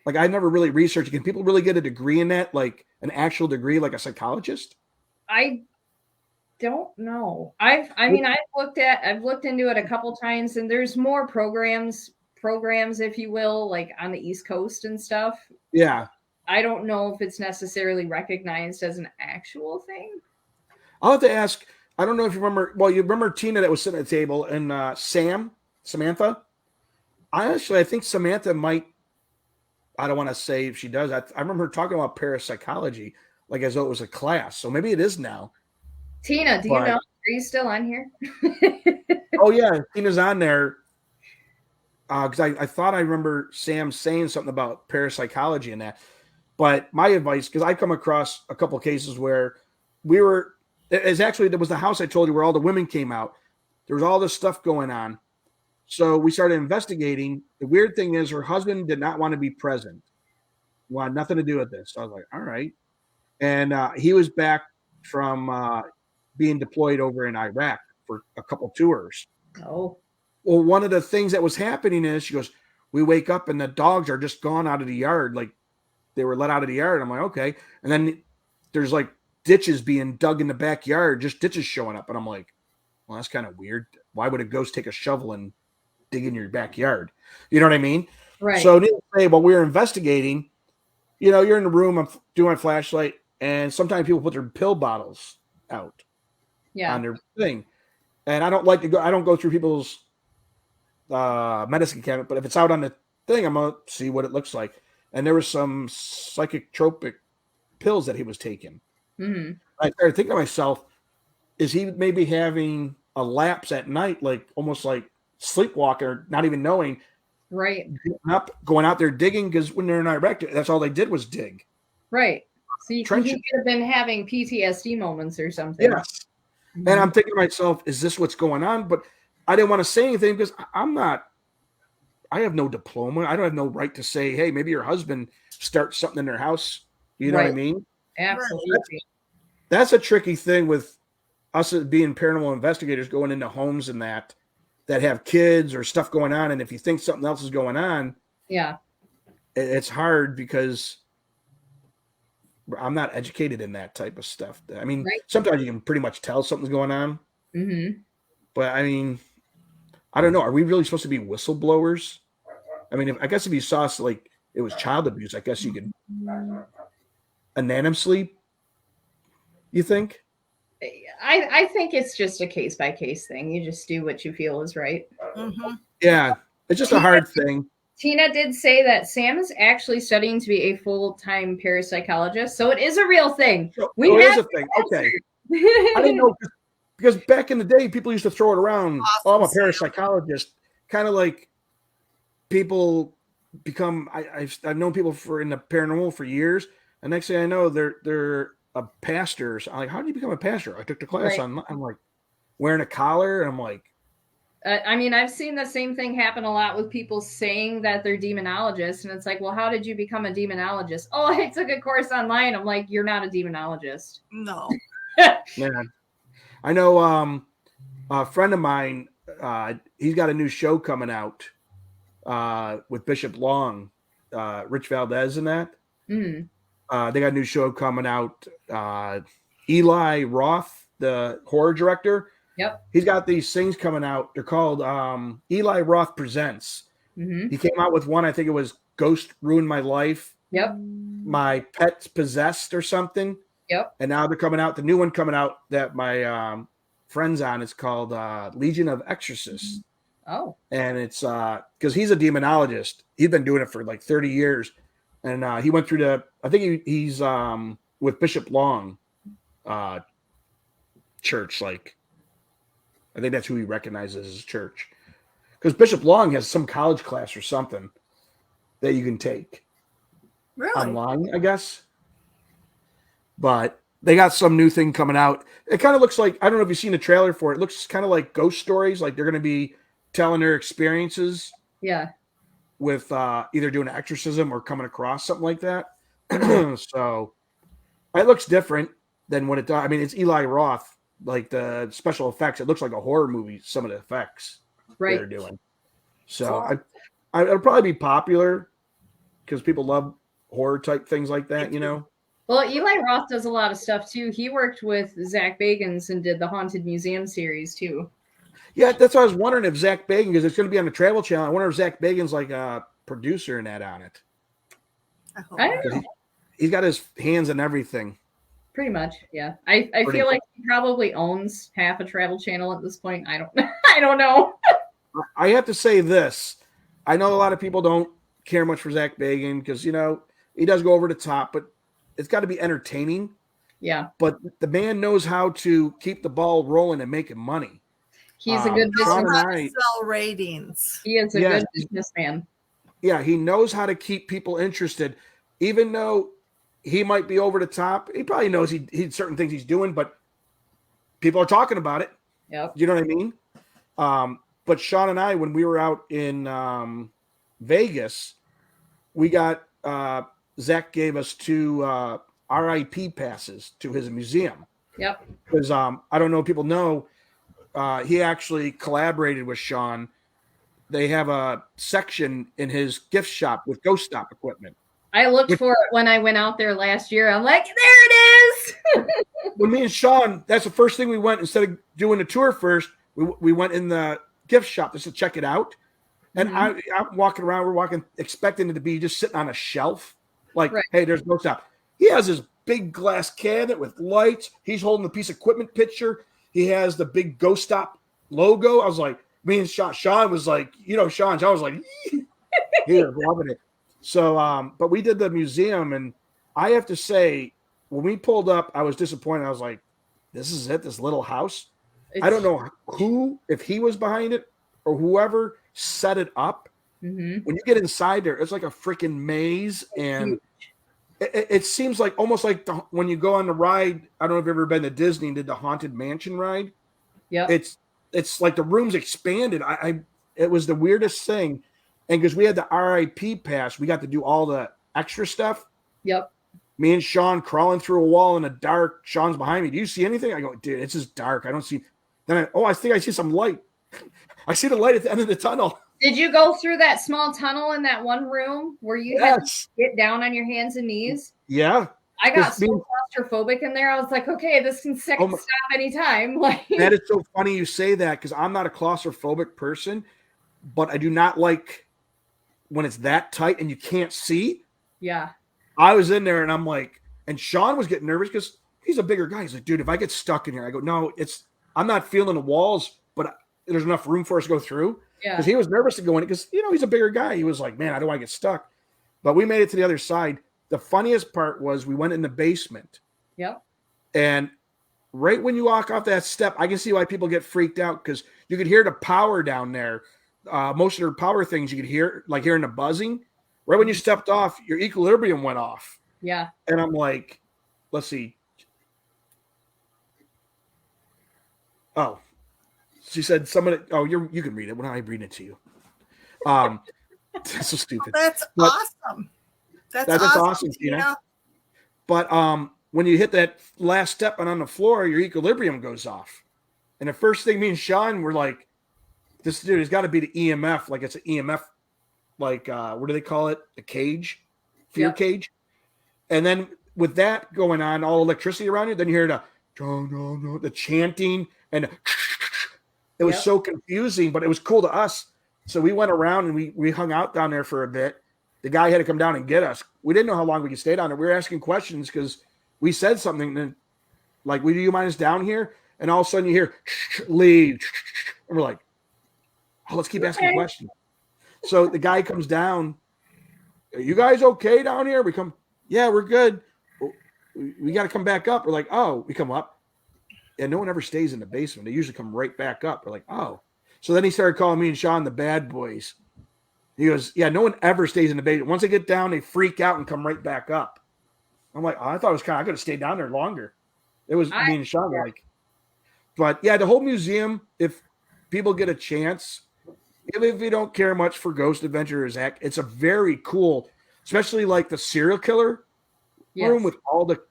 Like, I never really researched. Can people really get a degree in that, like an actual degree, like a psychologist? I don't know. I've looked into it a couple times, and there's more programs, if you will, like on the East Coast and stuff. Yeah. I don't know if it's necessarily recognized as an actual thing. I'll have to ask. I don't know if you remember. Well, you remember Tina that was sitting at the table, and Samantha. I think Samantha might. I don't want to say if she does. I remember her talking about parapsychology, like as though it was a class. So maybe it is now. Tina, do you know? Are you still on here? Oh yeah, Tina's on there. Because I thought I remember Sam saying something about parapsychology and that. But my advice, because I come across a couple of cases where there was the house I told you where all the women came out. There was all this stuff going on. So we started investigating. The weird thing is her husband did not want to be present. He wanted nothing to do with this. So I was like, all right. And he was back from being deployed over in Iraq for a couple tours. Oh. Well, one of the things that was happening is she goes, we wake up and the dogs are just gone out of the yard. Like they were let out of the yard. I'm like, okay. And then there's like ditches being dug in the backyard, just ditches showing up. And I'm like, well, that's kind of weird. Why would a ghost take a shovel and dig in your backyard? You know what I mean? Right. So needless to say, while we were investigating, you're in the room, I'm doing my flashlight, and sometimes people put their pill bottles out on their thing. And I don't like to go, I don't go through people's medicine cabinet, but if it's out on the thing, I'm going to see what it looks like. And there was some psychotropic pills that he was taking. Mm-hmm. I started thinking to myself, is he maybe having a lapse at night, like almost like sleepwalker, not even knowing, right? Going out there digging, because when they're in Iraq, that's all they did was dig. Right. So he could have been having PTSD moments or something. Yes. Mm-hmm. And I'm thinking to myself, is this what's going on? But I didn't want to say anything because I have no diploma. I don't have no right to say, hey, maybe your husband starts something in their house. You know what I mean? Absolutely. That's a tricky thing with us being paranormal investigators, going into homes and that have kids or stuff going on. And if you think something else is going on, it's hard because I'm not educated in that type of stuff. I mean, sometimes you can pretty much tell something's going on. Mm-hmm. But I mean, I don't know. Are we really supposed to be whistleblowers? I mean, if you saw like it was child abuse, I guess you could anonymously. You think? I think it's just a case by case thing. You just do what you feel is right. Mm-hmm. Yeah, it's just a hard thing. Tina did say that Sam is actually studying to be a full-time parapsychologist, so it is a real thing. It is a thing. Okay, I didn't know because back in the day, people used to throw it around. Awesome. Oh, I'm a parapsychologist. Kind of like people become. I've known people in the paranormal for years, and next thing I know, they're a pastor. So I'm like, how did you become a pastor? I took the class on. I'm like wearing a collar, and I'm like, I mean, I've seen the same thing happen a lot with people saying that they're demonologists, and it's like, well, how did you become a demonologist? Oh, I took a course online. I'm like, you're not a demonologist. No. Man, I know a friend of mine, he's got a new show coming out with Bishop Long, Rich Valdez and that. Mm. They got a new show coming out. Eli Roth, the horror director, Yep. he's got these things coming out. They're called Eli Roth Presents. Mm-hmm. He came out with one, I think it was Ghost Ruined My Life. Yep. My Pet's Possessed or something. Yep. And now they're coming out. The new one coming out that my friend's on, it's called Legion of Exorcists. Oh. And it's because he's a demonologist. He's been doing it for like 30 years. And he went through I think he's with Bishop Long church. Like, I think that's who he recognizes as church. Because Bishop Long has some college class or something that you can take online, I guess. But they got some new thing coming out. It kind of looks like, I don't know if you've seen the trailer for it. It looks kind of like ghost stories. Like they're going to be telling their experiences. Yeah. With either doing an exorcism or coming across something like that. So it looks different than what it does. I mean, it's Eli Roth, like the special effects. It looks like a horror movie, some of the effects they're doing. So it'll probably be popular because people love horror type things like that, you know? Well, Eli Roth does a lot of stuff too. He worked with Zach Bagans and did the Haunted Museum series too. Yeah, that's what I was wondering if Zach Bagans, because it's going to be on the Travel Channel. I wonder if Zach Bagans like a producer in that on it. I don't know. He's got his hands in everything. Pretty much, yeah. I feel like he probably owns half a Travel Channel at this point. I don't know. I have to say this. I know a lot of people don't care much for Zach Bagans because, you know, he does go over the top, but it's got to be entertaining. Yeah. But the man knows how to keep the ball rolling and making money. He's a good businessman. Sell ratings. He is a good businessman. Yeah, he knows how to keep people interested, even though he might be over the top. He probably knows he certain things he's doing, but people are talking about it. Yep. You know what I mean? But Sean and I, when we were out in Vegas, we got Zach gave us 2 RIP passes to his museum. Yep. Because I don't know if people know, he actually collaborated with Sean. They have a section in his gift shop with ghost stop equipment. I looked for it when I went out there last year. I'm like, there it is. When me and Sean, that's the first thing we went. Instead of doing the tour first, we went in the gift shop just to check it out. And I'm walking around. We're walking, expecting it to be just sitting on a shelf. Like, hey, there's ghost stop. He has this big glass cabinet with lights. He's holding a piece of equipment picture. He has the big Ghost Stop logo. I was like, me and Sean was like, you know, Sean was like, he was loving it. So, but we did the museum, and I have to say, when we pulled up, I was disappointed. I was like, this is it, this little house. I don't know if he was behind it or whoever set it up. Mm-hmm. When you get inside there, it's like a freaking maze, and it seems like almost like when you go on the ride. I don't know if you've ever been to Disney and did the Haunted Mansion ride. Yeah, it's like the rooms expanded. It was the weirdest thing, and because we had the RIP pass, we got to do all the extra stuff. Yep. Me and Sean crawling through a wall in the dark. Sean's behind me. Do you see anything? I go, dude, it's just dark. I don't see. Then I think I see some light. I see the light at the end of the tunnel. Did you go through that small tunnel in that one room where you had to get down on your hands and knees? Yeah. I got so claustrophobic in there. I was like, okay, this can stop anytime. Like, that is so funny you say that, because I'm not a claustrophobic person, but I do not like when it's that tight and you can't see. Yeah. I was in there and I'm like, and Sean was getting nervous because he's a bigger guy. He's like, dude, if I get stuck in here, I go, no, I'm not feeling the walls, but there's enough room for us to go through. Yeah. Because he was nervous to go in because, you know, he's a bigger guy. He was like, man, I don't want to get stuck. But we made it to the other side. The funniest part was we went in the basement. Yep. And right when you walk off that step, I can see why people get freaked out, because you could hear the power down there. Most of their power things you could hear, like hearing the buzzing. Right when you stepped off, your equilibrium went off. Yeah. And I'm like, let's see. Oh, she said somebody. Oh, you can read it. When I read it to you. That's so stupid. That's But awesome. That's that's awesome, awesome, Tina. But when you hit that last step and on the floor, your equilibrium goes off. And the first thing me and Sean were like, this dude has got to be the EMF. Like it's an EMF, like what do they call it? The cage, fear cage. And then with that going on, all electricity around you, then you hear the chanting and it was so confusing, but it was cool to us. So we went around and we hung out down there for a bit. The guy had to come down and get us. We didn't know how long we could stay down there. We were asking questions because we said something and like, "Do you mind us down here?" And all of a sudden you hear leave, and we're like, "Oh, let's keep asking questions." So the guy comes down. "Are you guys okay down here?" We come, "Yeah, we're good. We got to come back up." We're like, "Oh," we come up. And no one ever stays in the basement. They usually come right back up. We're like, "Oh." So then he started calling me and Sean the bad boys. He goes, "Yeah, no one ever stays in the basement. Once they get down, they freak out and come right back up." I'm like, "Oh, I thought it was I could have stayed down there longer." It was me and Sean were like, but yeah, the whole museum, if people get a chance, if you don't care much for Ghost Adventure Zach, it's a very cool, especially like the serial killer room with all the,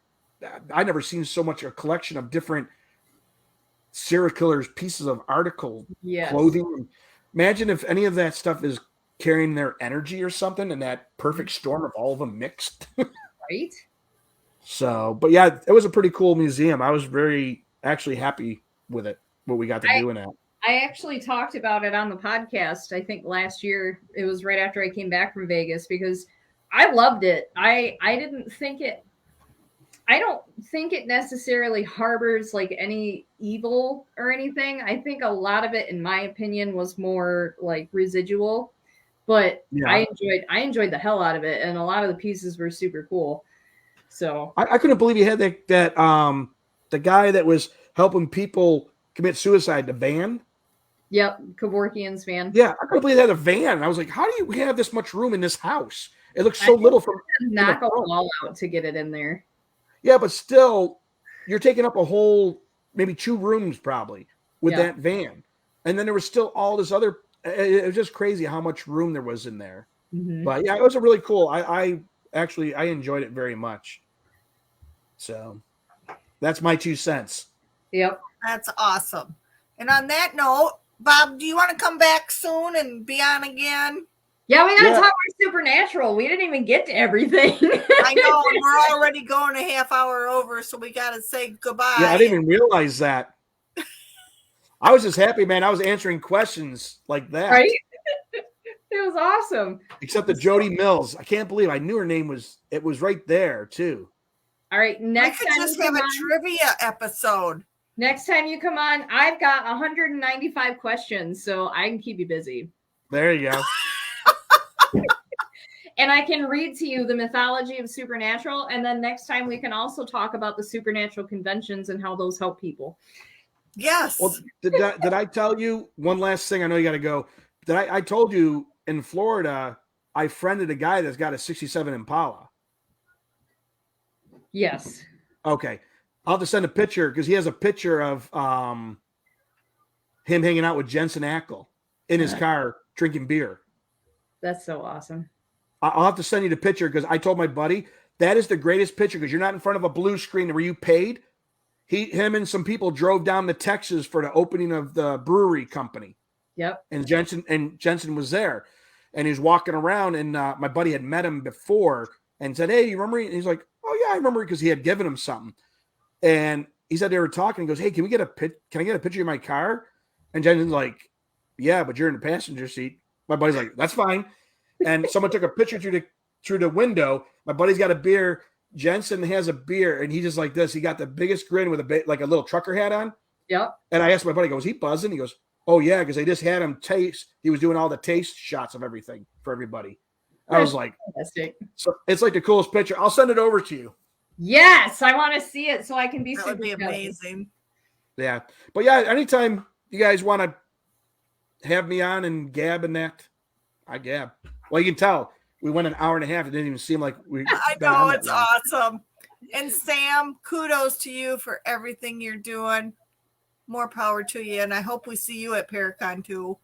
I never seen so much a collection of different serial killers, pieces of article, clothing. Imagine if any of that stuff is carrying their energy or something, and that perfect storm of all of them mixed. Right. So, but yeah, it was a pretty cool museum. I was very actually happy with it, what we got to do in that. I actually talked about it on the podcast, I think last year. It was right after I came back from Vegas because I loved it. I don't think it necessarily harbors like any evil or anything. I think a lot of it, in my opinion, was more like residual. But I enjoyed the hell out of it, and a lot of the pieces were super cool. So I couldn't believe you had that the guy that was helping people commit suicide, the van. Yep, Kevorkian's van. Yeah, I couldn't believe they had a van. And I was like, how do you have this much room in this house? It looks so little from knock a wall out to get it in there. Yeah, but still, you're taking up a whole maybe 2 rooms probably with that van, and then there was still all this other. It was just crazy how much room there was in there. Mm-hmm. But yeah, it was a really cool. I enjoyed it very much. So that's my 2 cents. Yep, that's awesome. And on that note, Bob, do you want to come back soon and be on again? Yeah, we got to talk about Supernatural. We didn't even get to everything. I know. We're already going a half hour over, so we got to say goodbye. Yeah, I didn't even realize that. I was just happy, man. I was answering questions like that. Right? It was awesome. Except the Jody Mills. I can't believe I knew her name was right there, too. All right, next time just have a trivia episode. Next time you come on, I've got 195 questions, so I can keep you busy. There you go. And I can read to you the mythology of Supernatural, and then next time we can also talk about the Supernatural conventions and how those help people. Yes. Well, did I tell you one last thing? I know you got to go. I told you in Florida, I friended a guy that's got a 67 Impala. Yes. Okay. I'll have to send a picture because he has a picture of him hanging out with Jensen Ackles in his car drinking beer. That's so awesome. I'll have to send you the picture because I told my buddy that is the greatest picture because you're not in front of a blue screen where you paid. Him and some people drove down to Texas for the opening of the brewery company. Yep. And Jensen was there, and he was walking around, and my buddy had met him before and said, "Hey, you remember me?" And he's like, "Oh yeah, I remember," because he had given him something. And he said they were talking. He goes, "Hey, can I get a picture of my car?" And Jensen's like, "Yeah, but you're in the passenger seat." My buddy's like, "That's fine." And someone took a picture through the window. My buddy's got a beer. Jensen has a beer, and he just like this. He got the biggest grin with like a little trucker hat on. Yep. And I asked my buddy, "Was he buzzing?" He goes, "Oh yeah," because they just had him taste. He was doing all the taste shots of everything for everybody. I was like, fantastic. So it's like the coolest picture. I'll send it over to you. Yes, I want to see it so I can be. That would be amazing. Yeah, but yeah, anytime you guys want to have me on and gab and that, I gab. Well, you can tell we went an hour and a half. It didn't even seem like we. I know, it's awesome. And Sam, kudos to you for everything you're doing. More power to you, and I hope we see you at Paracon too.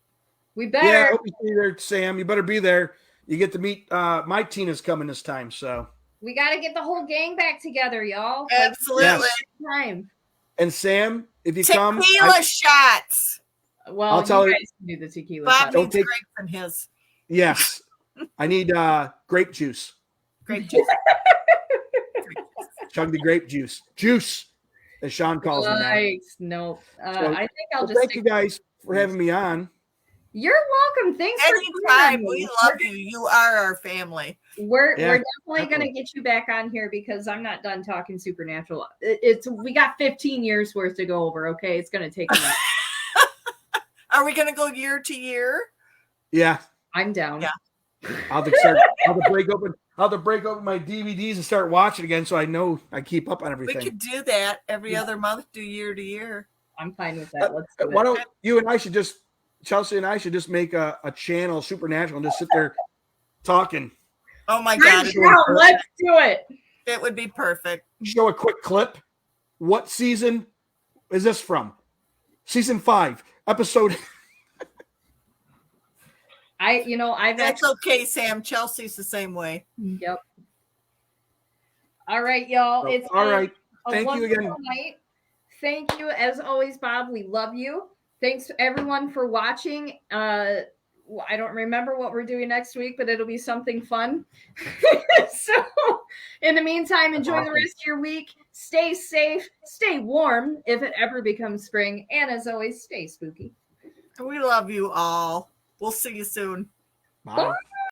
We Yeah, I better. hope you see there, Sam. You better be there. You get to meet my Tina's coming this time, so. We got to get the whole gang back together, y'all. Absolutely. Yes. Time. And Sam, if you come, Tequila shots. Well, I'll tell you you- guys can do the tequila. Bob shot. Don't needs take- grapes in his. yes, I need grape juice. Grape juice. Chug the grape juice. Juice, as Sean calls me now. Nice. No. So, I think I'll well, just thank stick you guys for having me on. You're welcome. Thanks for Anytime. joining We me. love you. You are our family. We're Yeah, definitely gonna get you back on here because I'm not done talking supernatural. We got 15 years worth to go over. Okay, it's gonna take a minute. Are we going to go year to year? Yeah, I'm down. Yeah. I'll have to break open my DVDs and start watching again, so I know I keep up on We everything. could do that every other month, do year to year. I'm fine with that. Let's do Why it. don't you and I should just Chelsea and I should just make a channel Supernatural and just sit there talking. Oh my God. Let's do it. It would be perfect. Show a quick clip. What season is this from? Season 5, episode. I've That's actually. okay, Sam. Chelsea's the same way. Yep. All right, y'all. It's All been right. a Thank you again. wonderful night. Thank you, as always, Bob. We love you. Thanks everyone for watching. I don't remember what we're doing next week, but it'll be something fun. So, in the meantime, enjoy the rest of your week. Stay safe, stay warm if it ever becomes spring, and as always, stay spooky. We love you all. We'll see you soon. Bye.